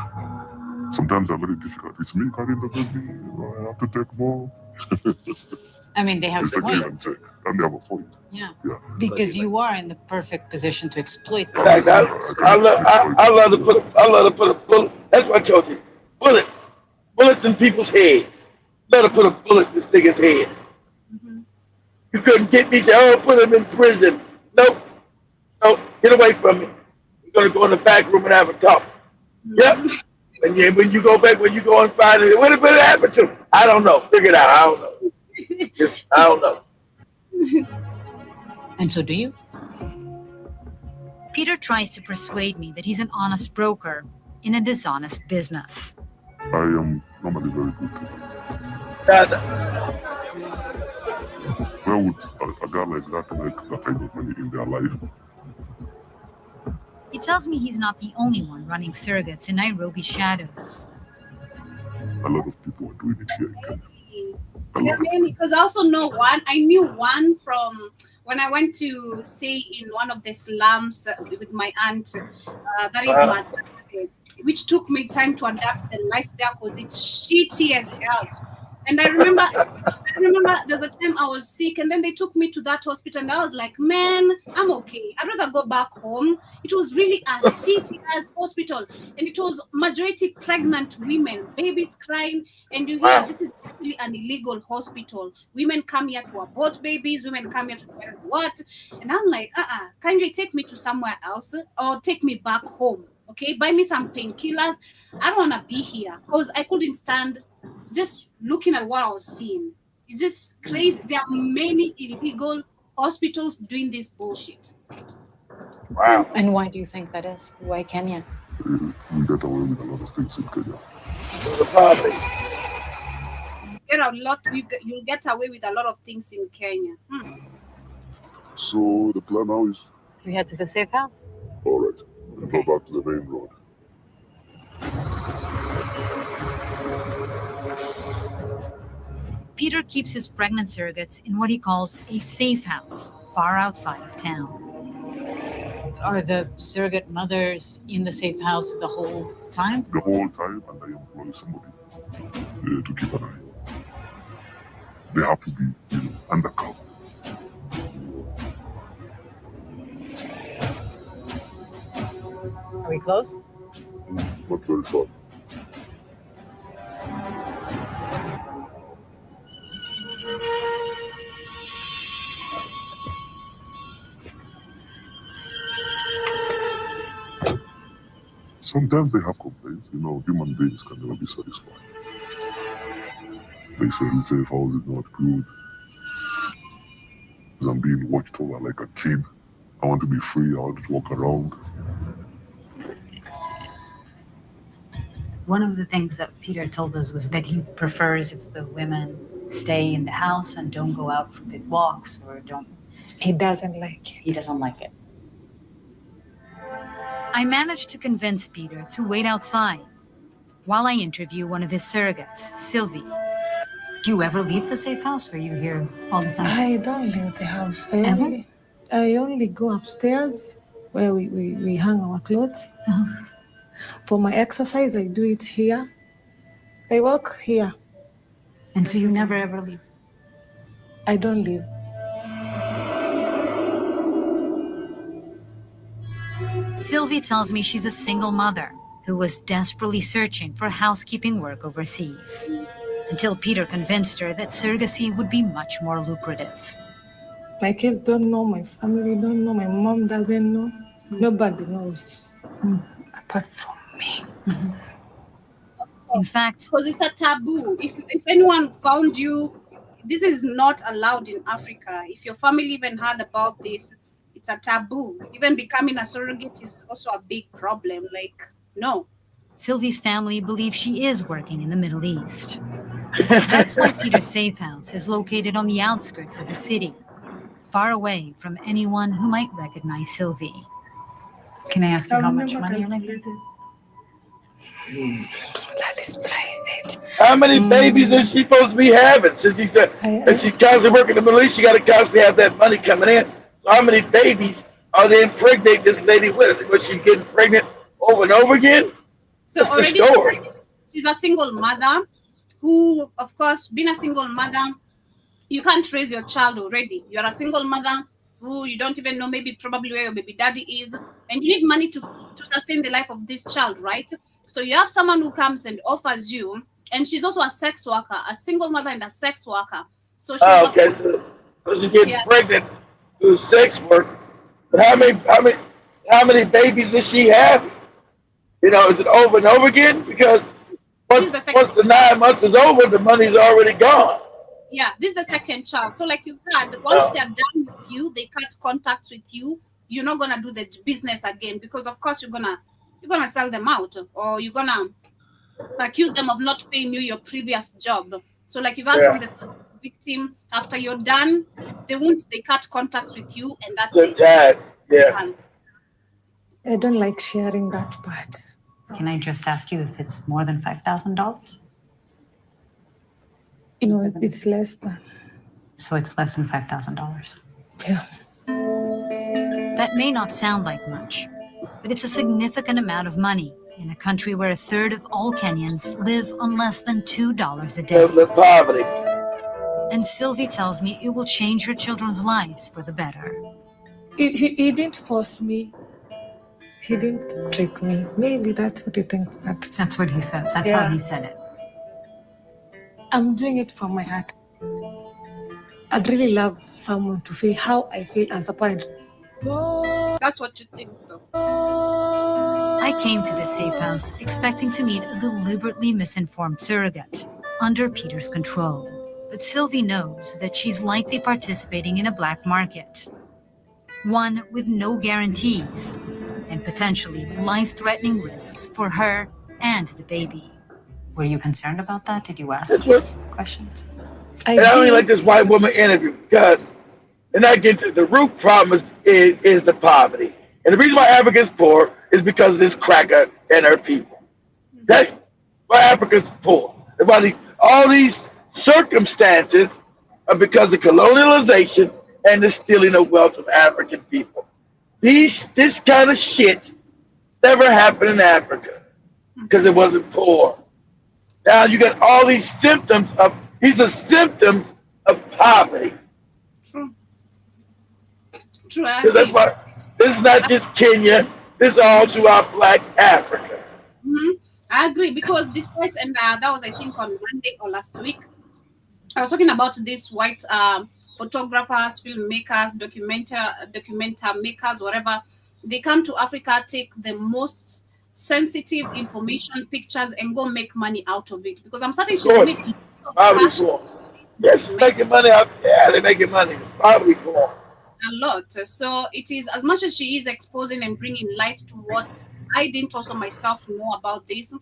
Sometimes I'm very difficult. It's me carrying the baby. I have to take more. I mean, they have It's a give and take, and they have a point. Yeah. Yeah. Because you are in the perfect position to exploit In fact, this. I love to put a bullet. That's what I told you. Bullets in people's heads. Love to put a bullet in this nigga's head. You couldn't get me. Say, oh, put him in prison. Nope. Get away from me. We're gonna go in the back room and have a talk. Yep. And yeah, when you go and find it, what happened to him? I don't know. Figure it out. I don't know. I don't know. And so do you? Peter tries to persuade me that he's an honest broker in a dishonest business. I am normally very good to them. Where would a guy like that make that kind of money in their life? He tells me he's not the only one running surrogates in Nairobi's shadows. A lot of people are doing it here in Kenya. There are many, because I also know one. I knew one from when I went to stay in one of the slums with my aunt. That is my, which took me time to adapt the life there because it's shitty as hell. And I remember there's a time I was sick, and then they took me to that hospital, and I was like, man, I'm okay. I'd rather go back home. It was really a shitty ass hospital, and it was majority pregnant women, babies crying, and you hear this is actually an illegal hospital. Women come here to abort babies, women come here to do what? And I'm like, kindly take me to somewhere else or take me back home. Okay, buy me some painkillers. I don't want to be here because I couldn't stand just looking at what I was seeing. It's just crazy. There are many illegal hospitals doing this bullshit. Wow. And why do you think that is? Why Kenya? We get away with a lot of things in Kenya. You'll get away with a lot of things in Kenya. So the plan now is? We head to the safe house? All right. Go back to the main road. Peter keeps his pregnant surrogates in what he calls a safe house, far outside of town. Are the surrogate mothers in the safe house the whole time? The whole time, and I employ somebody to keep an eye. They have to be, undercover. Are we close? Not very far. Sometimes they have complaints. Human beings can never be satisfied. They say the safe house is not good. Because I'm being watched over like a kid. I want to be free. I want to walk around. One of the things that Peter told us was that he prefers if the women stay in the house and don't go out for big walks or don't. He doesn't like it. He doesn't like it. I managed to convince Peter to wait outside while I interview one of his surrogates, Sylvie. Do you ever leave the safe house, or are you here all the time? I don't leave the house. Ever? I only go upstairs where we hang our clothes. Uh-huh. For my exercise, I do it here. I work here. And so you never ever leave? I don't leave. Sylvie tells me she's a single mother who was desperately searching for housekeeping work overseas, until Peter convinced her that surrogacy would be much more lucrative. My kids don't know, my family don't know, my mom doesn't know. Nobody knows apart from me. In fact, because it's a taboo. If anyone found you, this is not allowed in Africa. If your family even heard about this, it's a taboo. Even becoming a surrogate is also a big problem. Like, no. Sylvie's family believes she is working in the Middle East. That's why Peter's safe house is located on the outskirts of the city, far away from anyone who might recognize Sylvie. Can I ask you how much money you're making? That is private. How many babies is she supposed to be having? Since he said if she's constantly working in the Middle East, she got to constantly have that money coming in. So how many babies are they impregnate this lady with? Was she getting pregnant over and over again? So That's already the story. she's a single mother who, of course, being a single mother, you can't raise your child already. You're a single mother who you don't even know maybe probably where your baby daddy is, and you need money to sustain the life of this child, right? So you have someone who comes and offers you, and she's also a sex worker, a single mother and a sex worker. So she's Okay, so she's getting pregnant through sex work. But how many babies does she have? Is it over and over again? Because once the 9 months is over, the money's already gone. Yeah, this is the second child. So like you had, once they're done with you, they cut contacts with you, you're not gonna do the business again, because of course you're gonna sell them out, or you're gonna accuse them of not paying you your previous job. So like you've heard from the victim, after you're done, they cut contact with you, and that's The it. tag, yeah. I don't like sharing that part. Can I just ask you if it's more than $5,000? It's less than. So it's less than $5,000. Yeah. That may not sound like much, but it's a significant amount of money in a country where a third of all Kenyans live on less than $2 a day. The poverty. And Sylvie tells me it will change her children's lives for the better. He didn't force me. He didn't trick me. Maybe that's what he thinks. That's what he said. That's how he said it. I'm doing it from my heart. I'd really love someone to feel how I feel as a parent. That's what you think, though. I came to this safe house expecting to meet a deliberately misinformed surrogate under Peter's control. But Sylvie knows that she's likely participating in a black market, one with no guarantees and potentially life-threatening risks for her and the baby. Were you concerned about that? Did you ask those questions? I don't even like this white woman interview because, and I get to the root problem is the poverty. And the reason why Africa's poor is because of this cracker and her people. Okay? Why Africa's poor. All these circumstances are because of colonialization and the stealing of wealth of African people. This kind of shit never happened in Africa because it wasn't poor. Now you got all these symptoms of symptoms of poverty. True. That's why this is not just Kenya. This is all throughout Black Africa. I agree, because despite, and that was I think on Monday or last week, I was talking about these white photographers, filmmakers, documenter makers, whatever. They come to Africa, take the most sensitive information, pictures, and go make money out of it. Because I'm certain she's making cash. Yes, making money out. Yeah, they're making money. It's probably poor. A lot. So it is, as much as she is exposing and bringing light to what I didn't also myself know about this,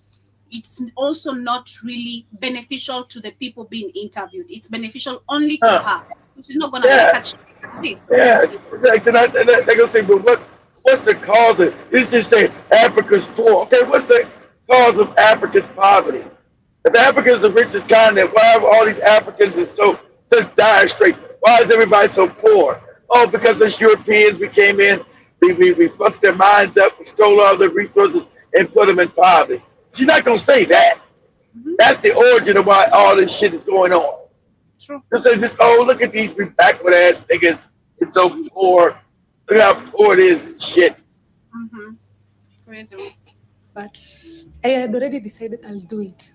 it's also not really beneficial to the people being interviewed. It's beneficial only to her, which is not going to make her change this. Yeah, they're going to say, but what's the cause of it? It's just say Africa's poor. Okay, what's the cause of Africa's poverty? If Africa is the richest continent, why are all these Africans in such dire straits? Why is everybody so poor? Oh, because us Europeans, we came in, we fucked their minds up, we stole all their resources and put them in poverty. She's not going to say that. That's the origin of why all this shit is going on. True. Look at these backward ass niggas. It's so poor. Look how poor it is and shit. Crazy. But I had already decided I'll do it.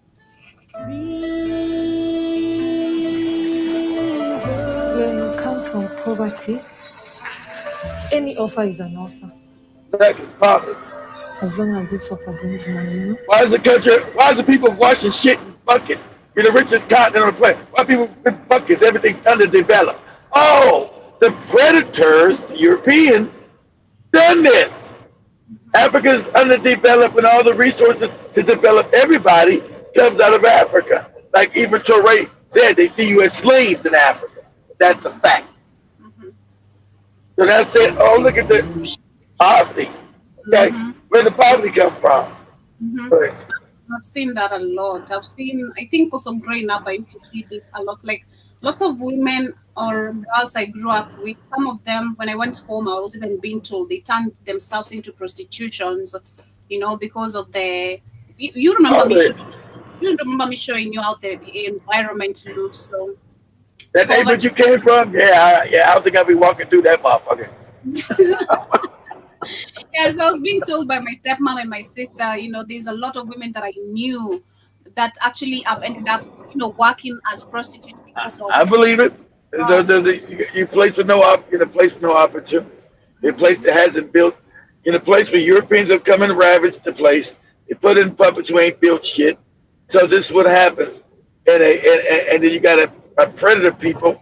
When you come from poverty, any offer is an offer. Exactly, poverty. As long as this offer brings money, Why is the people washing shit in buckets? We're the richest continent on the planet. Why people in buckets? Everything's underdeveloped. Oh, the predators, the Europeans, done this. Africa's underdeveloped and all the resources to develop everybody comes out of Africa. Like even Torre said, they see you as slaves in Africa. That's a fact. So that's it. Oh, look at the poverty. Okay, where the poverty come from? I've seen that a lot. I think also growing up, I used to see this a lot. Like lots of women or girls I grew up with, some of them, when I went home, I was even being told they turned themselves into prostitutions, because of you remember me. You remember me showing you how the environment looks. So that neighborhood you came from, I don't think I'll be walking through that motherfucker. Yes, I was being told by my stepmom and my sister, there's a lot of women that I knew that actually have ended up, working as prostitutes because of. I believe it. You place with no in a place with no opportunities. In a place that hasn't built. In a place where Europeans have come and ravaged the place. They put in puppets who ain't built shit. So this is what happens. And then you got a predator people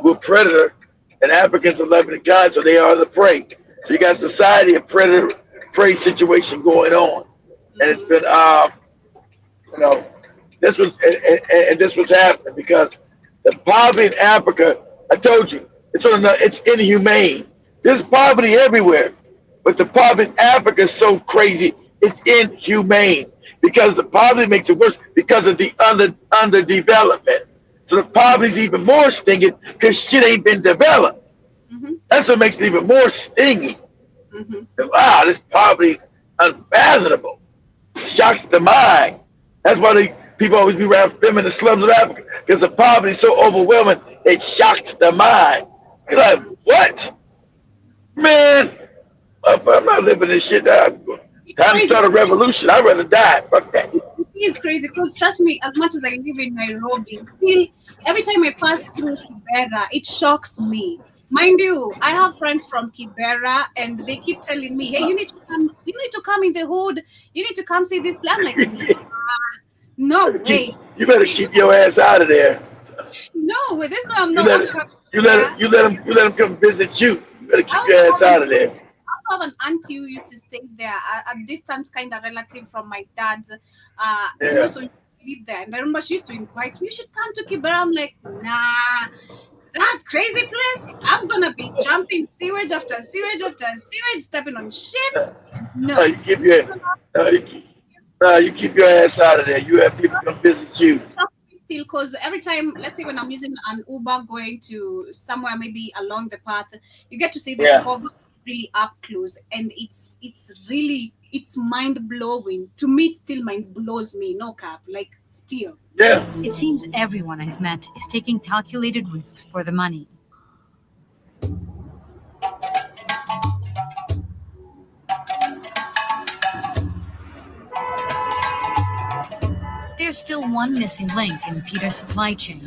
who are predator, and Africans are loving the God, so they are the prey. So you got society of predator prey situation going on, and it's Mm-hmm. been you know and this was happening because the poverty in Africa. I told you it's inhumane. There's poverty everywhere, but the poverty in Africa is so crazy. It's inhumane because the poverty makes it worse because of the underdevelopment. So the poverty's even more stinging because shit ain't been developed. Mm-hmm. That's what makes it even more stinging. Mm-hmm. Wow, this poverty's unfathomable. Shocks the mind. That's why people always be around them in the slums of Africa because the poverty is so overwhelming. It shocks the mind. You're like, what, man? I'm not living this shit. It's Time to crazy. start a revolution. I'd rather die. Fuck that. It is crazy because trust me, as much as I live in Nairobi, still every time I pass through Kibera, it shocks me. Mind you, I have friends from Kibera and they keep telling me, hey, you need to come in the hood, you need to come see this place. I'm like, no way. You better keep your ass out of there. No way, there's no I'm You not let I'm it. coming You let there. it. You let him come visit you. You better I keep also your ass have an out of there. also have an auntie who used to stay there, a distant kind of relative from my dad's, who Yeah. also used to live there. And I remember she used to invite me, you should come to Kibera. I'm like, nah, that crazy place. I'm gonna be jumping sewage after sewage after sewage, stepping on shit. No, No. you keep your. No, you keep your ass out of there. You have people come visit you. Still, because every time, let's say when I'm using an Uber going to somewhere, maybe along the path, you get to see the Yeah. poverty really up close, and it's mind blowing. To me, it still mind blows me. No cap, like still. Yeah. It seems everyone I've met is taking calculated risks for the money. There's still one missing link in Peter's supply chain.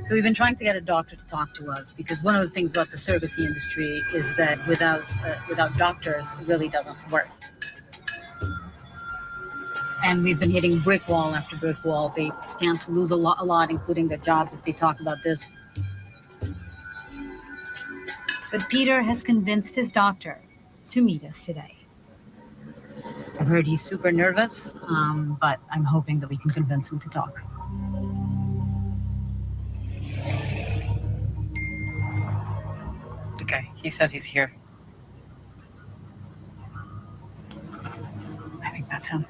So we've been trying to get a doctor to talk to us because one of the things about the surrogacy industry is that without doctors, it really doesn't work. And we've been hitting brick wall after brick wall. They stand to lose a lot, including their jobs, if they talk about this. But Peter has convinced his doctor to meet us today. I've heard he's super nervous, but I'm hoping that we can convince him to talk. Okay, he says he's here. I think that's him.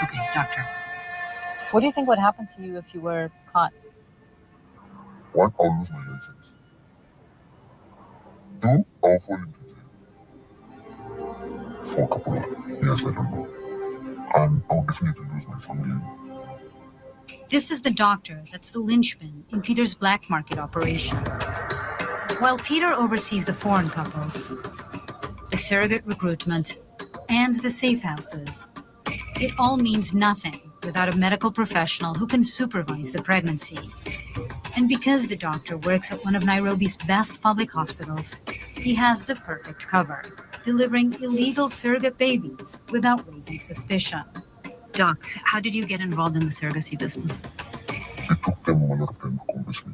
Okay, doctor. What do you think would happen to you if you were caught? One, I'll lose my license. Two, I'll fall into jail for a couple of years, I don't know. And I'll definitely lose my family. This is the doctor that's the linchpin in Peter's black market operation. While Peter oversees the foreign couples, the surrogate recruitment, and the safe houses, it all means nothing without a medical professional who can supervise the pregnancy. And because the doctor works at one of Nairobi's best public hospitals, he has the perfect cover, delivering illegal surrogate babies without raising suspicion. Doc, how did you get involved in the surrogacy business? It took them a lot of time to convince me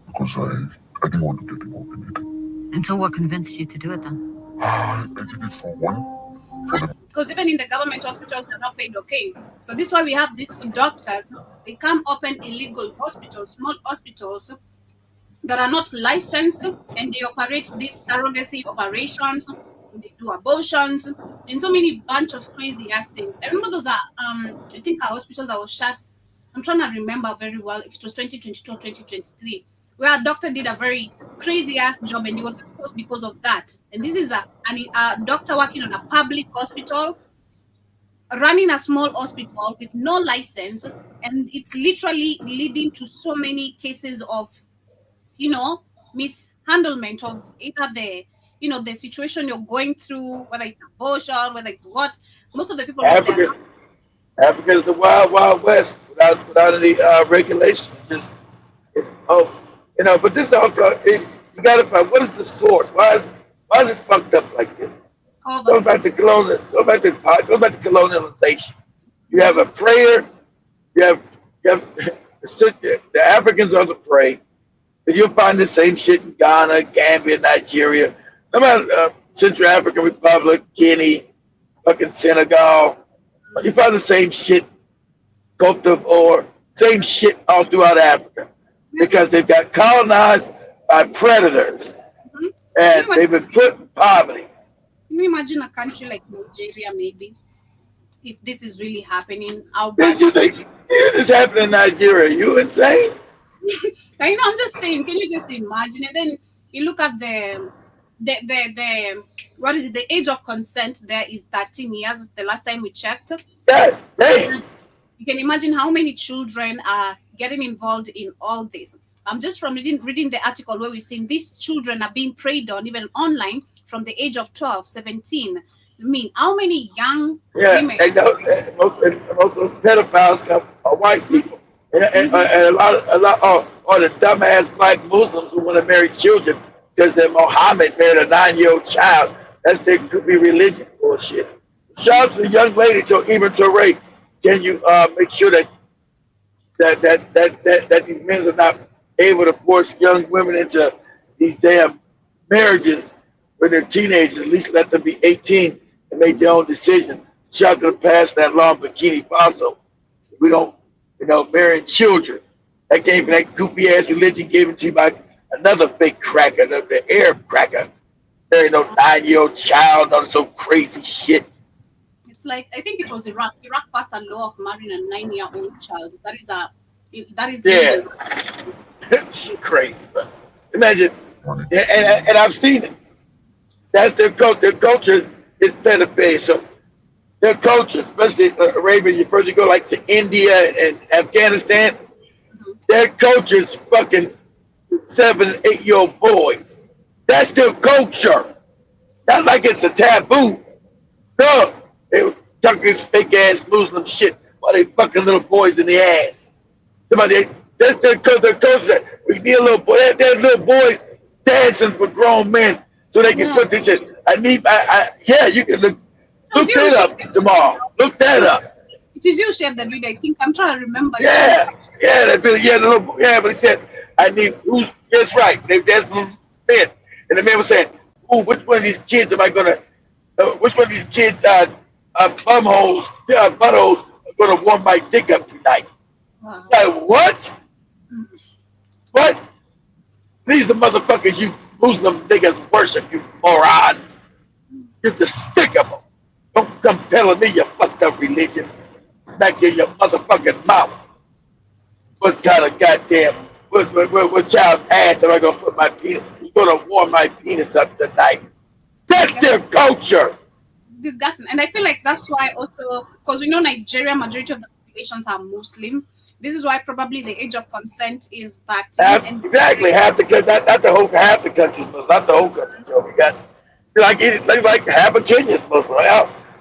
because I didn't want to get involved in it. And so what convinced you to do it then? I did it for one, for the Because even in the government hospitals, they're not paid okay. So this is why we have these doctors. They come open illegal hospitals, small hospitals that are not licensed, and they operate these surrogacy operations. They do abortions and so many bunch of crazy ass things. I remember those are I think a hospital that was shut. I'm trying to remember very well if it was 2022 or 2023, where a doctor did a very crazy ass job and he was exposed because of that. And this is a doctor working on a public hospital, running a small hospital with no license, and it's literally leading to so many cases of mishandlement of either the situation you're going through, whether it's abortion, whether it's what. Most of the people lose their Africa, life. Africa is the wild, wild west without any regulations. It's oh, But this all you got to find what is the source? Why is it fucked up like this? Goes Poverty. back to colonial. Go back to colonialization. You have Mm-hmm. a prayer. You have the Africans are the prey. And you'll find the same shit in Ghana, Gambia, Nigeria, no matter Central African Republic, Guinea, fucking Senegal. You find the same shit, Cote d'Ivoire, same shit all throughout Africa Yeah. because they've got colonized by predators Mhm. Can you and imagine, they've been put in poverty. a country like Nigeria, maybe, if this is really happening, how Did bad you it is? think this happened in Nigeria? You insane? I'm just saying, can you just imagine it? Then you look at the what is it? The age of consent there is 13 years. The last time we checked, God damn. you can imagine how many children are getting involved in all this. I'm just from reading the article where we're seeing these children are being preyed on even online from the age of 12, 17. I mean, how many young Yeah, women? most of those pedophiles come are white people, Mm-hmm. and a lot are the dumbass black Muslims who want to marry children because their Muhammad married a 9-year-old child. That's their could be religion bullshit. Shout out to the young lady to even to rape. Can you make sure that these men are not able to force young women into these damn marriages when they're teenagers? At least let them be 18 and make their own decision. Shot to pass that law in Burkina Faso. We don't, marrying children. That came from that goofy ass religion given to you by another fake cracker, the Arab cracker. Marrying no 9-year-old child, all so crazy shit. It's like I think it was Iraq. Iraq passed a law of marrying a 9-year-old child. That is Yeah, legal. crazy. But imagine, yeah, and I've seen it. That's their culture. Their culture is pedophilia. So their culture, especially Arabia, you first you go like to India and Afghanistan, their culture is fucking 7, 8-year-old boys. That's their culture. Not like it's a taboo. No, they were tucking this fake ass Muslim shit while they fucking little boys in the ass. Somebody, that's their culture. We need a little boy. There's little boys dancing for grown men so they can Yeah, put this shit. Yeah, you can it was look you who that shared up the tomorrow. video. Look It that was, up. it is you who shared the video. I think I'm trying to remember. You shared Yeah, some. yeah, that's really, yeah, the little, yeah, but he said, I need, who's, that's right, that's men. And the man was saying, ooh, which one of these kids am I going to, which one of these kids, bumholes, buttholes are going to warm my dick up tonight? Wow. Like, what? What? These the motherfuckers you Muslim niggas worship, you morons. You're despicable. Don't come telling me you fucked up religions. Smack you in your motherfucking mouth. What kind of goddamn, what child's ass am I gonna put my penis? You're gonna warm my penis up tonight. That's Disgusting. their culture. Disgusting. And I feel like that's why also because we know Nigeria, majority of the populations are Muslims. This is why probably the age of consent is 13. And Exactly, half the country, not the whole, half the country's Muslim, not the whole country. So we got like half of Kenya's Muslim.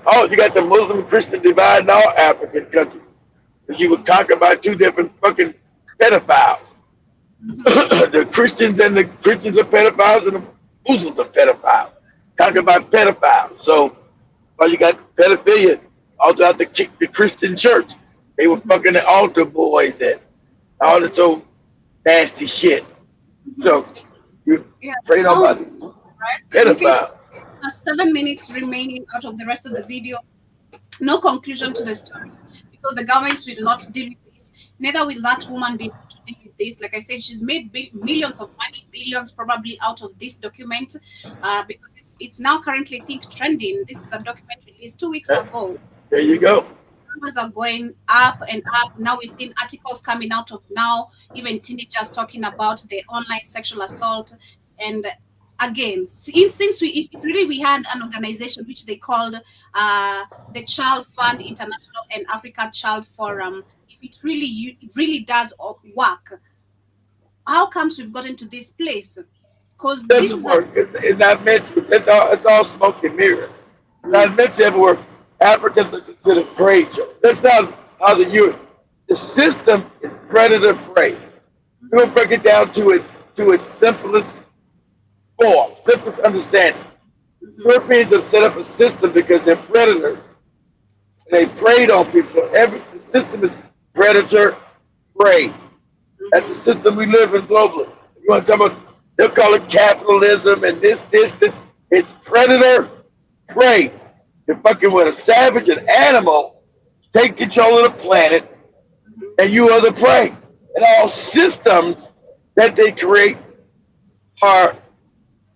Oh, you got the Muslim Christian divide in all African countries. Because you were conquered by two different fucking pedophiles. The Christians are pedophiles and the Muslims are pedophiles. Conquered by pedophiles. So you got pedophilia all throughout the Christian church. They were fucking the altar boys and all this old nasty shit. So you yeah, pray now nobody right. So in case pedophile. 7 minutes remaining out of the rest of the video, no conclusion to the story because the government will not deal with this. Neither will that woman be able to deal with this. Like I said, she's made millions of money, billions probably out of this document because it's now currently think trending. This is a document released 2 weeks Eh, ago. There you go. Numbers are going up and up. Now we're seeing articles coming out of now, even teenagers talking about the online sexual assault. And again, since if really we had an organization which they called the Child Fund International and Africa Child Forum, if it really does work, how comes we've gotten to this place? Because this Doesn't is a work. It's not meant to. It's all smoke and mirrors. It's not meant to ever work. Africans are considered prey. That's how the system is predator prey. We'll break it down to its simplest form, simplest understanding. Europeans have set up a system because they're predators and they preyed on people. So the system is predator prey. That's the system we live in globally. You want to talk about? They'll call it capitalism and this. It's predator prey. You're fucking with a savage, an animal, take control of the planet, and you are the prey. And all systems that they create are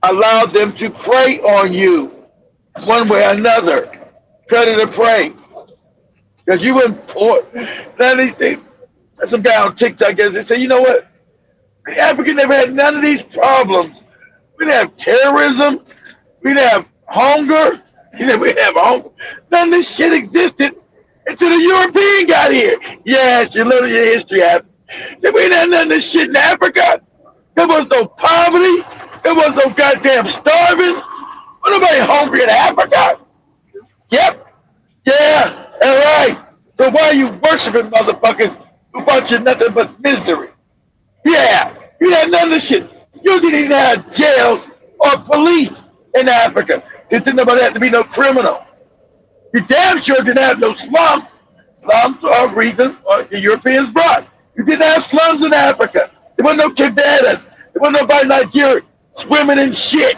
allow them to prey on you one way or another. Predator prey. Because you wouldn't pour none of these things. Some guy on TikTok they say, you know what? Africa never had none of these problems. We didn't have terrorism. We didn't have hunger. He said we didn't have hunger. None of this shit existed until the European got here. Yes, you learn your history. He said we didn't have none of this shit in Africa. There was no poverty. There was no goddamn starving. Was nobody hungry in Africa? Yep. Yeah. All right. So why are you worshiping motherfuckers who brought you nothing but misery? Yeah. You had none of this shit. You didn't even have jails or police in Africa. You didn't nobody had to be no criminal. You damn sure didn't have no slums. Slums are a reason the Europeans brought. You didn't have slums in Africa. There wasn't no cabanas. There wasn't nobody in Nigeria swimming in shit.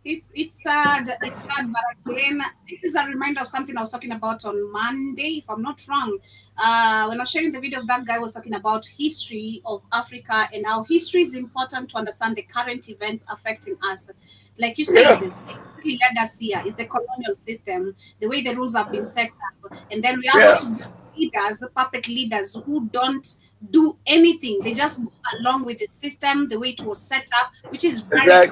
It's sad. It's sad, but again, this is a reminder of something I was talking about on Monday, if I'm not wrong. When I was sharing the video, that guy was talking about history of Africa and how history is important to understand the current events affecting us. Like you said, really led us here is the colonial system, the way the rules have been set up, and then we have also leaders, puppet leaders who don't do anything. They just go along with the system, the way it was set up, which is very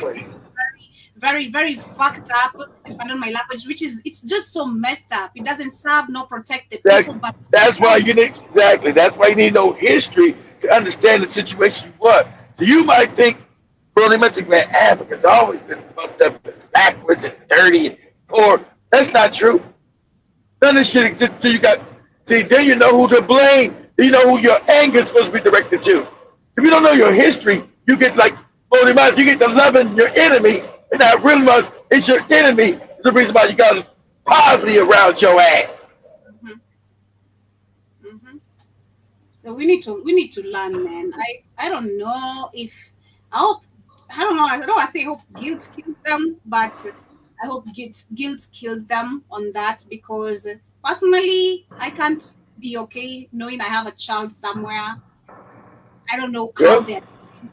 fucked up, pardon my language, which is it's just so messed up. It doesn't serve nor protect the people, but that's why you need to know history to understand the situation you are. So you might think problematic man Africa's always been fucked up and backwards and dirty and poor. That's not true. None of this shit exists until you got then you know who to blame. Then you know who your anger is supposed to be directed to. If you don't know your history, you get like you get to loving your enemy. And I realize it's your enemy. It's the reason why you got this poverty around your ass. So we need to learn, man. I don't know if I don't know. I don't want to say hope guilt kills them, but I hope guilt kills them on that, because personally I can't be okay knowing I have a child somewhere. I don't know how they're.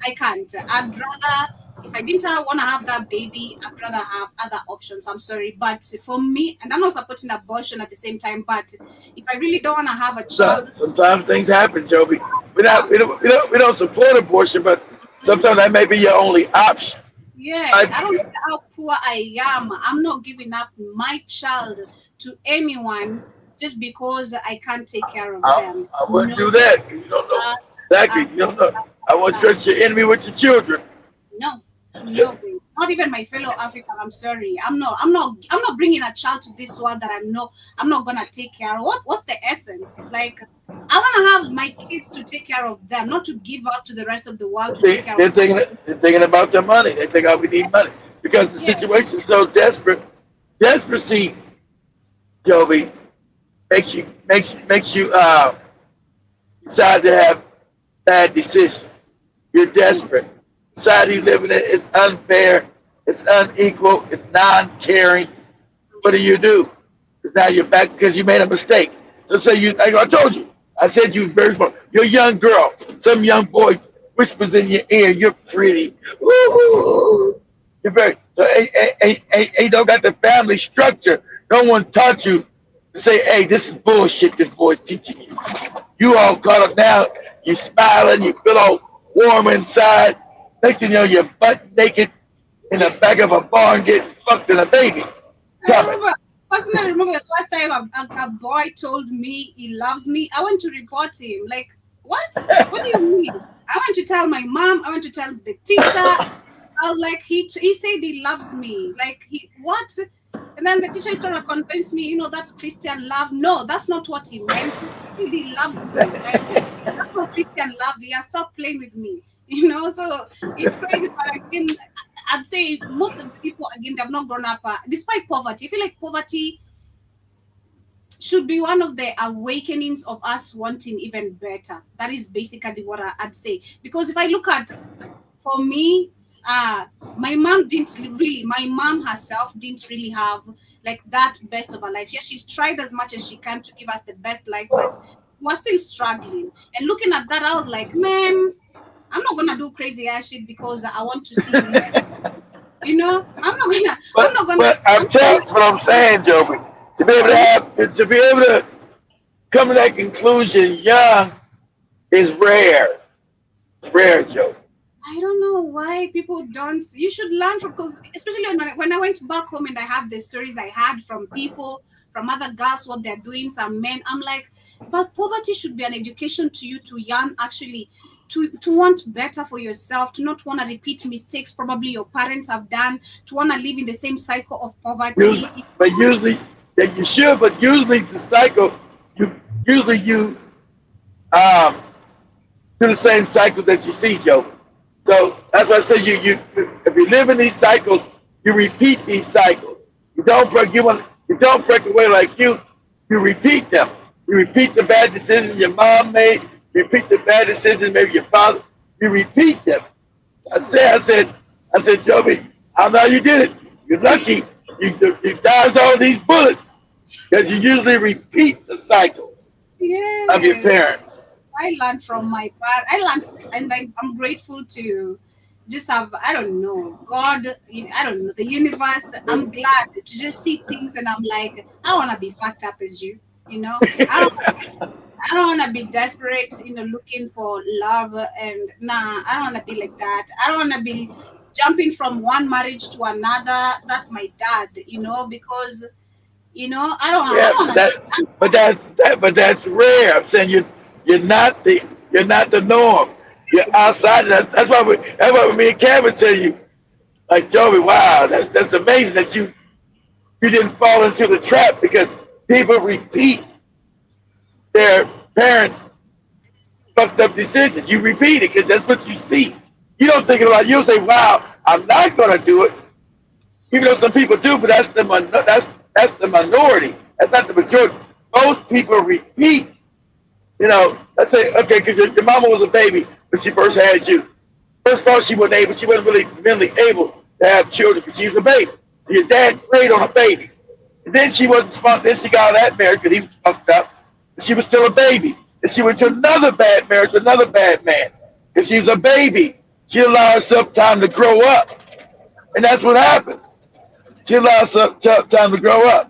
I can't. I'd rather, if I didn't want to have that baby, I'd rather have other options. I'm sorry, but for me, and I'm not supporting abortion at the same time, but if I really don't want to have a child, sometimes things happen, Joby. We don't support abortion, but sometimes that may be your only option. Yeah, I don't care how poor I am. I'm not giving up my child to anyone just because I can't take care of them. I wouldn't do that. You don't know exactly. You don't know. I won't trust your enemy with your children. No, not even my fellow African. I'm sorry. I'm not bringing a child to this world that I'm not gonna take care of. What's the essence? Like, I want to have my kids to take care of them, not to give up to the rest of the world to take care of them. They're thinking about their money. They think, we need money because the situation is so desperate. Desperacy, Joby, makes you decide to have bad decisions. You're desperate. Society you live in is unfair, it's unequal, it's non-caring. What do? Because now you're back because you made a mistake. So say like I told you, I said you very smart. You're a young girl. Some young boy whispers in your ear, you're pretty. Ooh. You're very so you don't got the family structure. No one taught you to say, hey, this is bullshit this boy's teaching you. You all caught up now, you smiling, you feel all warm inside. Next thing you know, you're butt naked in the back of a barn getting fucked in a baby. I remember the last time a boy told me he loves me. I went to report him. Like, what? What do you mean? I went to tell my mom. I went to tell the teacher. I was like, he said he loves me. Like, what? And then the teacher is trying to convince me, that's Christian love. No, that's not what he meant. He really loves me. Like, that's not Christian love. Yeah, stop playing with me. So it's crazy. But again, I'd say most of the people, again, they've not grown up, despite poverty. I feel like poverty should be one of the awakenings of us wanting even better. That is basically what I'd say. Because if I look at, for me, my mom didn't really, my mom herself didn't really have like that best of her life. Yeah, she's tried as much as she can to give us the best life, but we're still struggling. And looking at that, I was like, man, I'm not gonna do crazy ass shit because I want to see you. But I'm telling what I'm saying, Joby. To be able to come to that conclusion young is rare. It's rare, Joe. I don't know why people don't. You should learn from, because especially when I went back home and I had the stories I had from people, from other girls, what they're doing, some men. I'm like, but poverty should be an education to you to yearn actually to want better for yourself, to not want to repeat mistakes probably your parents have done, to want to live in the same cycle of Usually, poverty. but usually, yeah, you should. But usually, the cycle, you um do the same cycles that you see, Joe. So that's why I say if you live in these cycles, you repeat these cycles. You don't break away like you repeat them. You repeat the bad decisions your mom made, you repeat the bad decisions maybe your father, you repeat them. I said, Joby, I know you did it. You're lucky. You dodged all these bullets because you usually repeat the cycles of your Yes. parents. I learned from my part. I learned, and I'm grateful to just have, I don't know, God, I don't know, the universe. I'm glad to just see things, and I'm like, I don't want to be fucked up as you, I don't, I don't want to be desperate, looking for love, and nah, I don't want to be like that. I don't want to be jumping from one marriage to another. That's my dad, because I Yeah, don't but want that's rare. I'm saying you're not the norm. You're to. outside. That's why me and Kevin tell you, like Joey, wow, that's amazing that you didn't fall into the trap because people repeat their parents' fucked up decisions. You repeat it because that's what you see. You don't think about it. You don't say, wow, I'm not gonna do it, even though some people do, but that's the minority. That's not the majority. Most people repeat. Let's say, okay, because your mama was a baby when she first had you. First of all, she wasn't really mentally able to have children because she was a baby. Your dad preyed on a baby. And then she wasn't smart. Then she got out of that marriage because he was fucked up. And she was still a baby. And she went to another bad marriage with another bad man. Because she was a baby. She allowed herself time to grow up. And that's what happens. She allows herself time to grow up.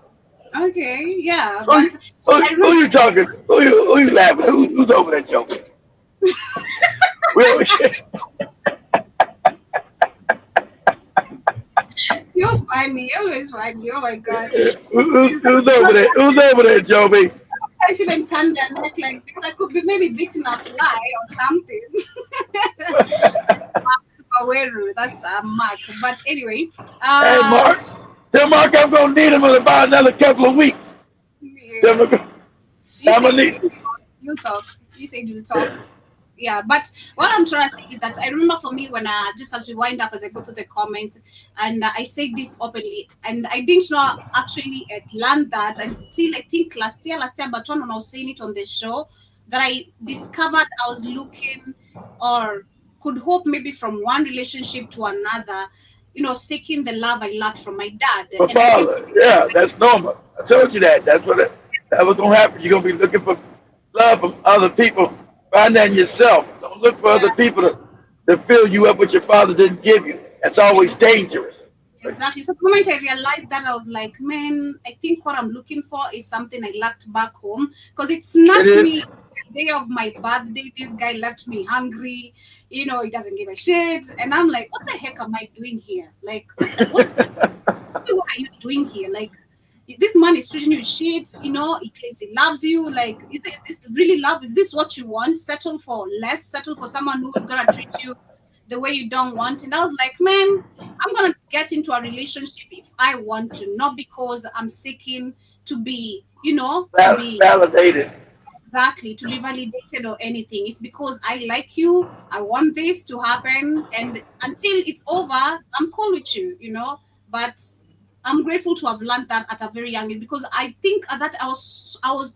Okay, yeah, Who, but I who remember you talking? Who you laughing? Who's over there joking? Well, you're funny, you always funny. Oh my god. who's over there? Who's over there, Joby? I shouldn't turn their neck like this. I could be maybe beating a fly or something. That's Mark. That's Mark. But anyway, Hey, uh, Mark. Tell Mark I'm gonna need him in about another couple of weeks. Tell yeah. him You I'm said gonna need. you talk. You said you talk. Yeah, but what I'm trying to say is that I remember for me when just as we wind up, as I go through the comments, and I say this openly, and I didn't know actually learned that until I think last year, but when I was saying it on the show, that I discovered I was looking or could hope maybe from one relationship to another, seeking the love I lacked from my dad, My and I feel father. Yeah, that's normal. I told you that. That was gonna happen. You're gonna be looking for love from other people. Find that in yourself. Don't look for other people to fill you up what your father didn't give you. That's yeah. always dangerous. Exactly. So the moment I realized that, I was like, man, I think what I'm looking for is something I lacked back home. Because it's It not is. me. The day of my birthday, this guy left me hungry. He doesn't give a shit. And I'm like, what the heck am I doing here? Like, what are you doing here? Like, this man is treating you shit. He claims he loves you. Like, is this really love? Is this what you want? Settle for less. Settle for someone who's gonna treat you the way you don't want. And I was like, man, I'm gonna get into a relationship if I want to, not because I'm seeking to be, to be Validated. exactly to be validated or anything. It's because I like you. I want this to happen, and until it's over, I'm cool with you. But I'm grateful to have learned that at a very young age, because I think at that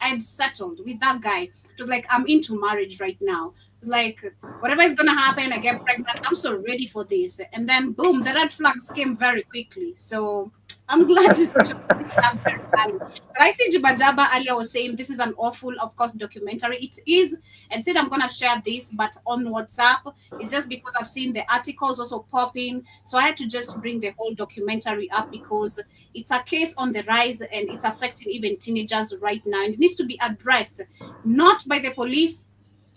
I'd settled with that guy. It was like I'm into marriage right now. It's like whatever is gonna happen, I get pregnant. I'm so ready for this, and then boom, the red flags came very quickly. So I'm glad to see that very early. But I see Jibajaba earlier was saying this is an awful, of course, documentary. It is, and said I'm gonna share this, but on WhatsApp. It's just because I've seen the articles also popping, so I had to just bring the whole documentary up because it's a case on the rise and it's affecting even teenagers right now, and it needs to be addressed, not by the police,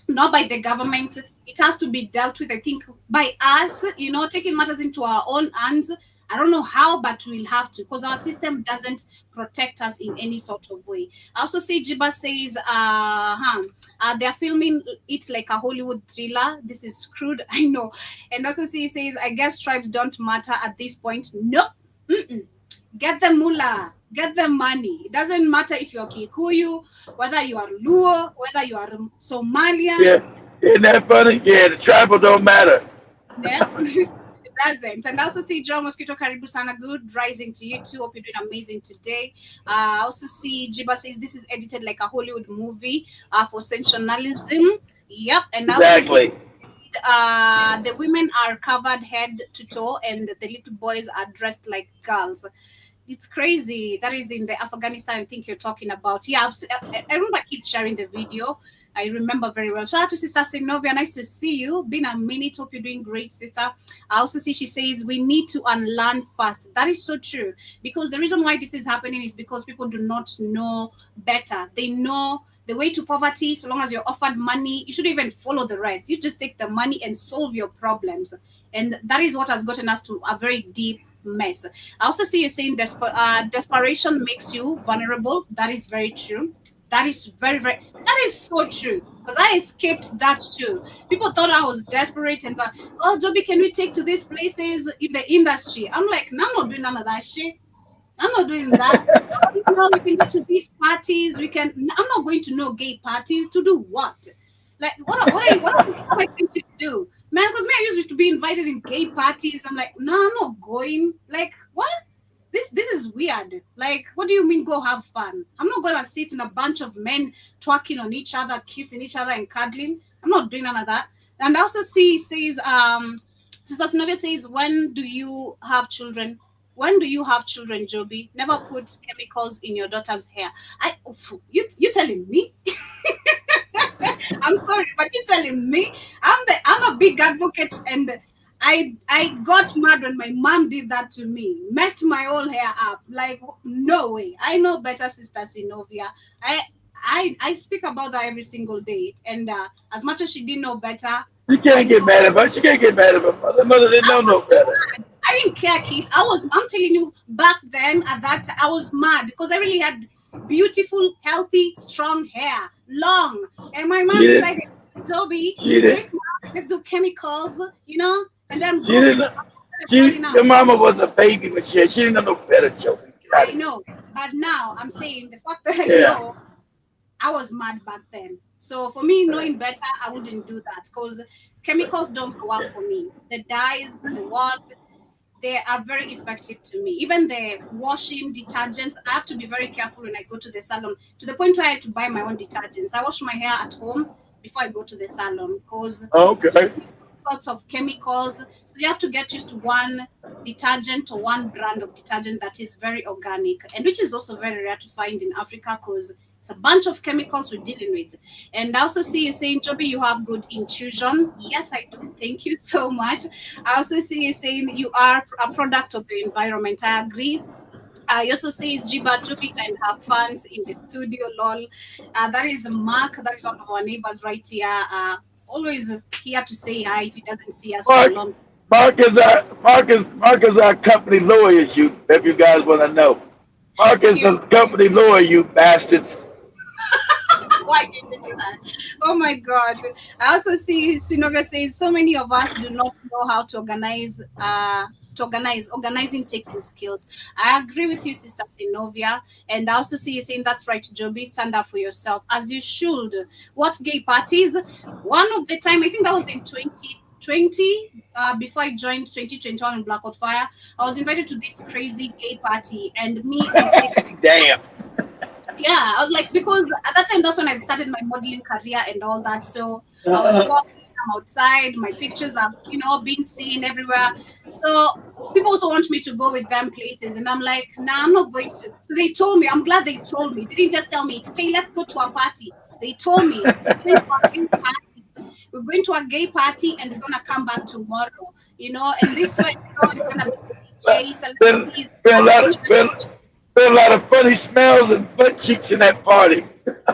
not by the government. It has to be dealt with, I think, by us, taking matters into our own hands. I don't know how, but we'll have to, because our system doesn't protect us in any sort of way. I also see Jiba says, they're filming it like a Hollywood thriller. This is screwed, I know. And also see says, I guess tribes don't matter at this point. Nope. Mm-mm. Get the mullah, get the money. It doesn't matter if you're Kikuyu, whether you are Luo, whether you are Somalian. Yeah. Isn't that funny? Yeah, the tribal don't matter. Yeah, it doesn't. And I also see John Mosquito Karibu Sana, good rising to you too. Hope you're doing amazing today. I also see Jiba says this is edited like a Hollywood movie for sensationalism. Yep. And I also see Exactly. the women are covered head to toe and the little boys are dressed like girls. It's crazy. That is in the Afghanistan, I think you're talking about. Yeah, I remember kids sharing the video. I remember very well. Shout out to Sister Sinovia. Nice to see you. Been a minute. Hope you're doing great, sister. I also see she says we need to unlearn fast. That is so true. Because the reason why this is happening is because people do not know better. They know the way to poverty. So long as you're offered money, you should even follow the rest. You just take the money and solve your problems. And that is what has gotten us to a very deep mess. I also see you saying desperation makes you vulnerable. That is very true. That is very, very, that is so true. Because I escaped that too. People thought I was desperate and thought, oh, Joby, can we take to these places in the industry? I'm like, no, I'm not doing none of that shit. I'm not doing that. We can go to these parties. I'm not going to no gay parties to do what? Like, what am I going to do? Man, because me, I used to be invited in gay parties. I'm like, no, I'm not going. Like, what? This is weird. Like, what do you mean go have fun? I'm not gonna sit in a bunch of men twerking on each other, kissing each other and cuddling. I'm not doing none of that. And I also see says Sister Synovia says, when do you have children? When do you have children, Joby? Never put chemicals in your daughter's hair. You telling me? I'm sorry, but you're telling me I'm a big advocate, and I got mad when my mom did that to me, messed my whole hair up. Like, no way. I know better, Sister Sinovia. I speak about that every single day, and as much as she didn't know better, You I can't know. get mad at her. She can't get mad at her mother. Mother didn't know no better. I didn't care, kid. I'm telling you, back then at that I was mad because I really had beautiful, healthy, strong hair, long. And my She mom didn't. decided, Toby, She didn't. Christmas, let's do chemicals, and then She boom, didn't. I started falling out. Your mama was a baby when she didn't know no better. Children, get out I of here. know. But now I'm saying the fact that I Yeah. know, I was mad back then. So for me, knowing better, I wouldn't do that because chemicals don't work Yeah. for me. The dyes, the what, they are very effective to me. Even the washing detergents, I have to be very careful when I go to the salon, to the point where I had to buy my own detergents. I wash my hair at home before I go to the salon because so Okay. many sorts of chemicals. So you have to get used to one detergent or one brand of detergent that is very organic and which is also very rare to find in Africa because it's a bunch of chemicals we're dealing with. And I also see you saying, Joby, you have good intuition. Yes, I do. Thank you so much. I also see you saying you are a product of the environment. I agree. I also says Jiba Joby and her fans in the studio, lol. That is Mark. That is one of our neighbors right here. Always here to say hi if he doesn't see us for a Mark. long time. Mark is our company lawyer. If you guys want to know, Mark is Here, the company lawyer. You bastards. Why did you do that? Oh my God. I also see Sinova says so many of us do not know how to organize organizing taking skills. I agree with you, Sister Sinovia. And I also see you saying that's right, Joby. Stand up for yourself as you should. What gay parties? One of the time, I think that was in 2020, before I joined 2021 in Blackout Fire, I was invited to this crazy gay party. And me, I said, Damn. yeah, I was like, because at that time that's when I started my modeling career and all that. So I was walking, I'm outside, my pictures are, being seen everywhere. So people also want me to go with them places, and I'm like, nah, I'm not going to. So they told me, I'm glad they told me. They didn't just tell me, hey, let's go to a party. They told me, we're going to a gay party. We're going to a gay party and we're gonna come back tomorrow, and this way, you're gonna be DJ Been, celebrities. been a lot of been, been a lot of funny smells and butt cheeks in that party. I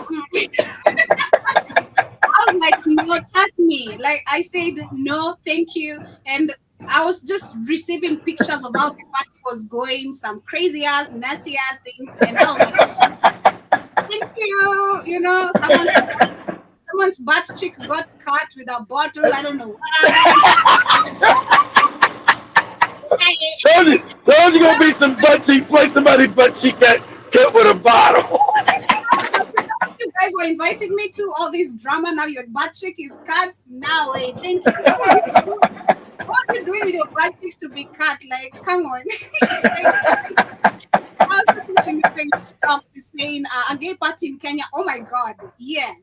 was like, no, trust me. Like I said, no, thank you. And I was just receiving pictures of how the party was going, some crazy ass, nasty ass things. And I was like, thank you. Someone's butt cheek got cut with a bottle. I don't know what happened. Those are gonna be some butt cheek. Play somebody butt cheek got cut with a bottle. You guys were inviting me to all this drama. Now your butt cheek is cut. Now, wait, thank you. What are you doing with your butt cheeks to be cut? Like, come on. I was just very shocked saying a gay party in Kenya. Oh my God, yeah.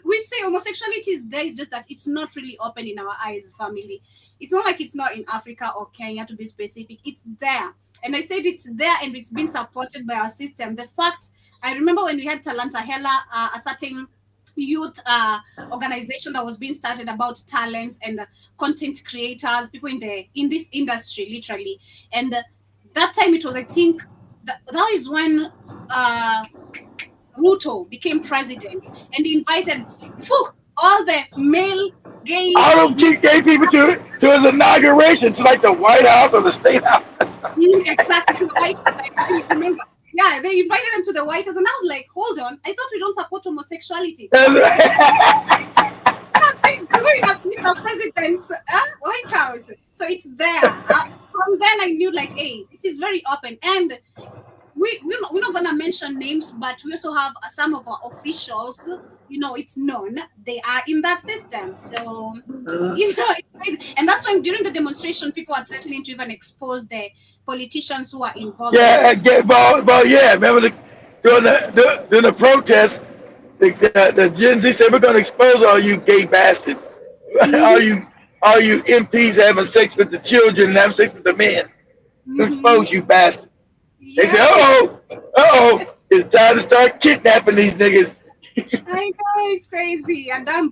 We say homosexuality is there. It's just that it's not really open in our eyes, family. It's not like it's not in Africa or Kenya, to be specific. It's there, and I said it's there, and it's been supported by our system. The fact, I remember when we had Talanta Hela, a certain youth organization that was being started about talents and content creators, people in this industry, literally, and that time it was, I think, that is when Ruto became president, and he invited all the male gay. All them gay people to his inauguration to like the White House or the State House. Exactly, to the White House. I actually remember. Yeah, they invited them to the White House, and I was like, hold on, I thought we don't support homosexuality. What are they doing at Mr. President's White House? So it's there. From then I knew, like, hey, it is very open. And we're not gonna mention names, but we also have some of our officials. It's known they are in that system. So it's crazy. And that's when during the demonstration, people are threatening to even expose the politicians who are involved. Yeah, yeah. Remember during the protest, the Gen Z said we're gonna expose all you gay bastards, all you MPs having sex with the children and having sex with the men. Expose you bastards. They say, it's time to start kidnapping these niggas. I know, it's crazy. A damn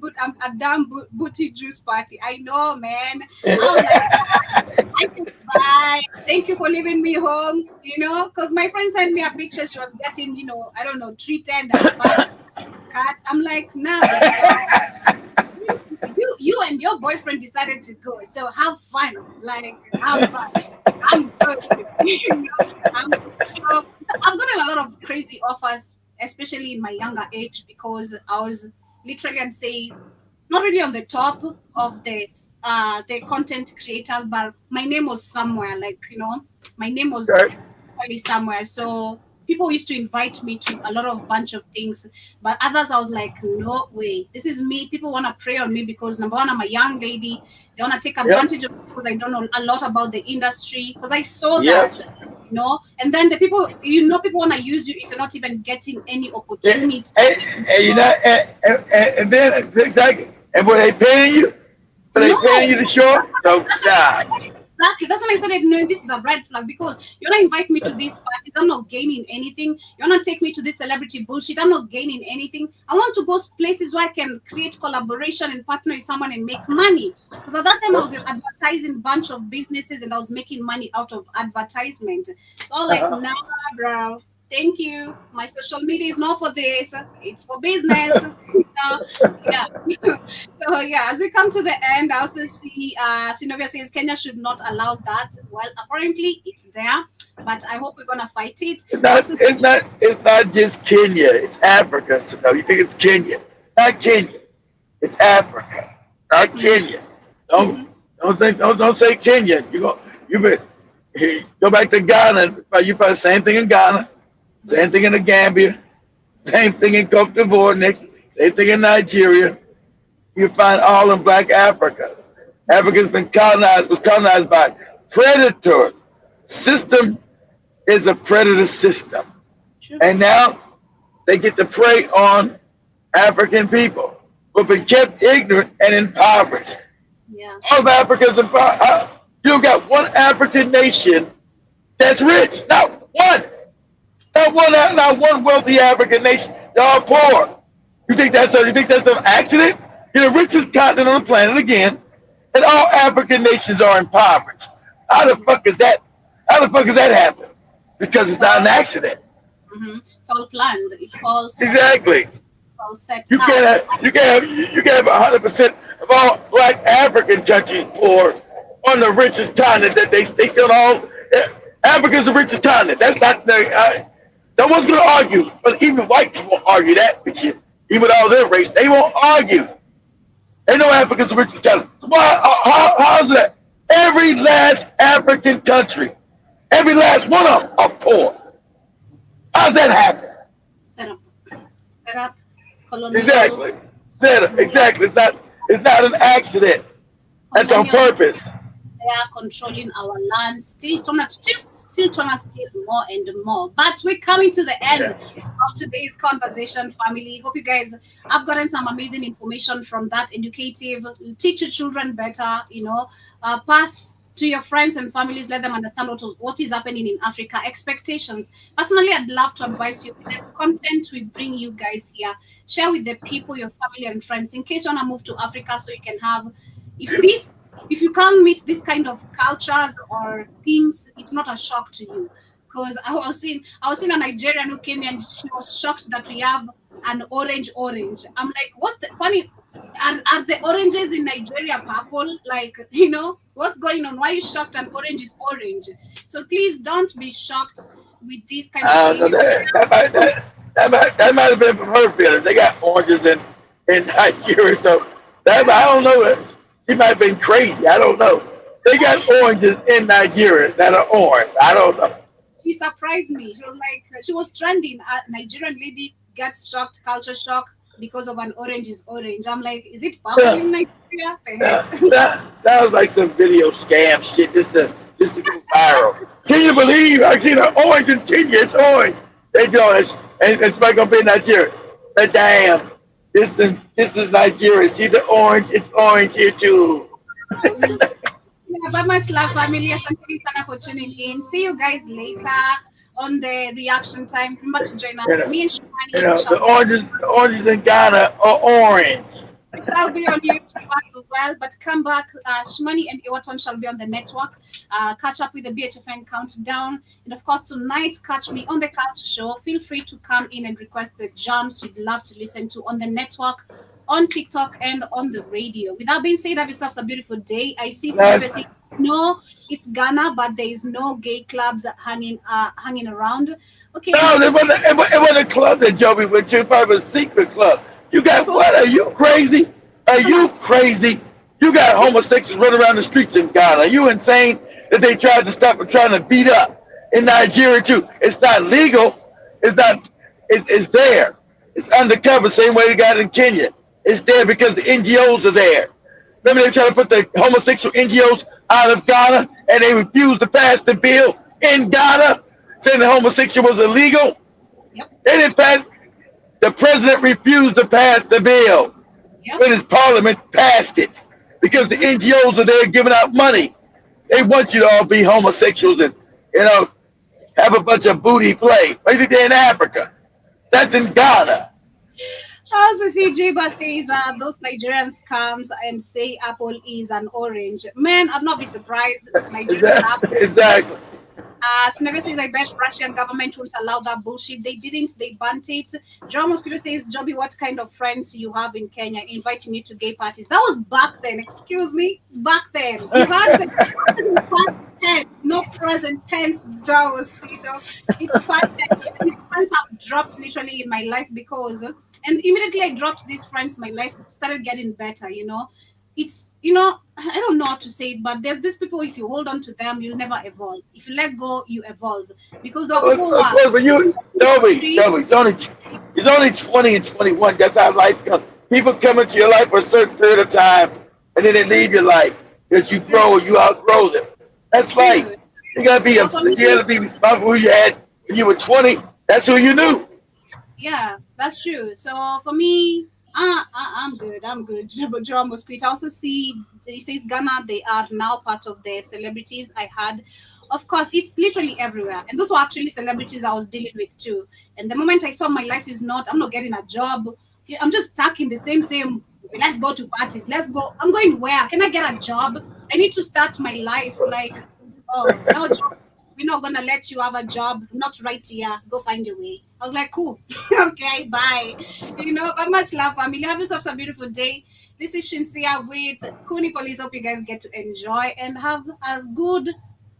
booty juice party. I know, man. I was like, I said, bye. Thank you for leaving me home. Because my friend sent me a picture. She was getting, I don't know, treated cat. I'm like, nah, you and your boyfriend decided to go. So have fun. Like, have fun. I'm good. So I've gotten a lot of crazy offers, especially in my younger age, because I was literally, I'd say, not really on the top of the content creators, but my name was somewhere. Like, my name was really somewhere. So people used to invite me to a lot of bunch of things, but others I was like, no way, this is me. People want to prey on me because, number one, I'm a young lady. They want to take advantage of me because I don't know a lot about the industry, because I saw that. And then the people, people want to use you if you're not even getting any opportunity. And then exactly, and were they paying you? Were they paying you to show up? So Exactly. That's when I started knowing this is a red flag, because you're not invite me to these parties. I'm not gaining anything. You're not take me to this celebrity bullshit. I'm not gaining anything. I want to go places where I can create collaboration and partner with someone and make money. Because at that time I was advertising a bunch of businesses and I was making money out of advertisement. So I'm like, nah, bro. Thank you. My social media is not for this. It's for business. Yeah. So yeah, as we come to the end, I also see Sinovia says Kenya should not allow that. Well, apparently it's there. but I hope we're gonna fight it. It's I not. also It's not. It's not just Kenya. It's Africa. So no, you think it's Kenya? Not Kenya. It's Africa. Not mm-hmm, Kenya. Don't mm-hmm, don't say Kenya. You been go back to Ghana. You find the same thing in Ghana, same thing in the Gambia, same thing in Cote d'Ivoire. Next, same thing in Nigeria. You find all in Black Africa. Africa's been colonized. Was colonized by predators. System is a predator system, true. and now they get to prey on African people who've been kept ignorant and impoverished. Yeah. All of Africa's impoverished. You don't got one African nation that's rich. Not one. Not one wealthy African nation. They're all poor. You think that's an accident? You're the richest continent on the planet again, and all African nations are impoverished. How the fuck is that? How the fuck does that happen? Because It's it's not an all accident. it's all planned. It's all Exactly. all set You up. can't have you can't have 100% of all Black African countries poor on the richest continent that they still own. Africa's the richest continent. That's not the. No one's gonna argue, but even white people won't argue that with you. Even with all their race, they won't argue. They know Africa's the richest continent. So why? How's that? Every last African country, every last one of them are poor. How's that happen? Set up. Set up. Colonial. Exactly. Said it. Exactly. It's not an accident. That's on Colonial. purpose. They are controlling our land, still trying to steal more and more. But we're coming to the end Yeah. of today's conversation, family. Hope you guys have gotten some amazing information from that. Educative, teach your children better. Pass to your friends and families. Let them understand what is happening in Africa. Expectations. Personally, I'd love to advise you with the content we bring you guys here. Share with the people, your family and friends, in case you want to move to Africa, so you can have if this if you can't meet this kind of cultures or things, it's not a shock to you. Because I was seeing a Nigerian who came here and she was shocked that we have an orange. I'm like, what's the funny? Are the oranges in Nigeria purple? Like, what's going on? Why are you shocked and orange is orange? So please don't be shocked with this kind of I don't thing. know that might have been from her feelings. They got oranges in Nigeria, so I don't know. She might have been crazy. I don't know. They got oranges in Nigeria that are orange. I don't know. She surprised me. She was like, she was trending. A Nigerian lady gets shocked, culture shock because of an orange is orange. I'm like, is it purple Yeah, in Nigeria? The yeah. heck? That was like some video scam shit just to go viral. Can you believe I seen an orange in Kenya? It's orange. They doing it, and it's not gonna be in Nigeria. But damn, this is Nigeria. See the orange? It's orange here too. Yeah, but much love, family. Asante sana for tuning in. See you guys later on the reaction time. Remember to join us. You know, Me and you Shani, we know shall the oranges in Ghana are orange. it shall be on YouTube as well. But come back, Shmani and Iwaton shall be on the network. Catch up with the BHFN countdown. And of course, tonight, catch me on the Culture Show. Feel free to come in and request the jams you'd love to listen to on the network, on TikTok, and on the radio. With that being said, have yourselves a beautiful day. I see Last, Silver saying, no, it's Ghana, but there is no gay clubs hanging around. Okay, my no, sister. it wasn't a club that Joby went to. It probably was a secret club. You got what? Are you crazy? Are Come on. you crazy? You got homosexuals running around the streets in Ghana. Are you insane that they tried to stop and trying to beat up in Nigeria too? It's not legal. It's not. It's there. It's undercover, same way they got it in Kenya. It's there because the NGOs are there. Remember they tried to put the homosexual NGOs out of Ghana and they refused to pass the bill in Ghana saying the homosexual was illegal? Yep, They didn't pass. The president refused to pass the bill, yep. but his parliament passed it because the NGOs are there giving out money. They want you to all be homosexuals and have a bunch of booty play. Why do you think they're in Africa? That's in Ghana. As the CJ says, those Nigerians comes and say apple is an orange. Man, I'd not be surprised. Nigerian apple. Exactly. Sneva says, I bet Russian government won't allow that bullshit. They didn't. They banned it. John Mosquito says, Joby, what kind of friends you have in Kenya inviting you to gay parties? That was back then. Excuse me. Back then. You had the past tense, no present tense, John Mosquito. It's past tense. And its friends have dropped literally in my life because, and immediately I dropped these friends, my life started getting better, you know. It's, you know, I don't know how to say it, but there's these people, if you hold on to them, you'll never evolve. If you let go, you evolve. Because there are Of people who are course, but you, Toby, angry. he's only 20 and 21. That's how life comes. People come into your life for a certain period of time, and then they leave your life because you grow or you outgrow them. That's fine. True. You gotta be So for you me, gotta be responsible for who you had when you were 20. That's who you knew. yeah, that's true. So for me, I'm good. I'm good. But Joe Mosquito. I also see it says Ghana. They are now part of the celebrities. I had, of course, it's literally everywhere. And those were actually celebrities I was dealing with too. And the moment I saw my life is not, I'm not getting a job. Yeah, I'm just stuck in the same. Let's go to parties. Let's go. I'm going where? Can I get a job? I need to start my life. Like, oh no job. We're not gonna let you have a job. Not right here. Go find a way. I was like, cool. Okay, bye. You know, but much love, family. Have yourselves a beautiful day. This is Shinsia with Kuni Police. Hope you guys get to enjoy and have a good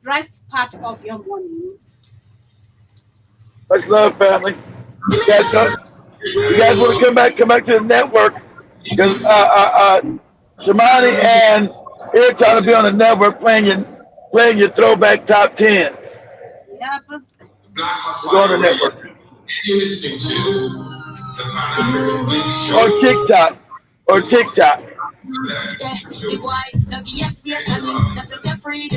rest part of your morning. Much love, family. You guys go. You guys want to come back to the network because Shamani and Air trying to be on the network playing your throwback top tens. Yep. Black Hot Go on the Fire network Radio. You're listening to the Pan African Voice or Show. TikTok or TikTok. That show.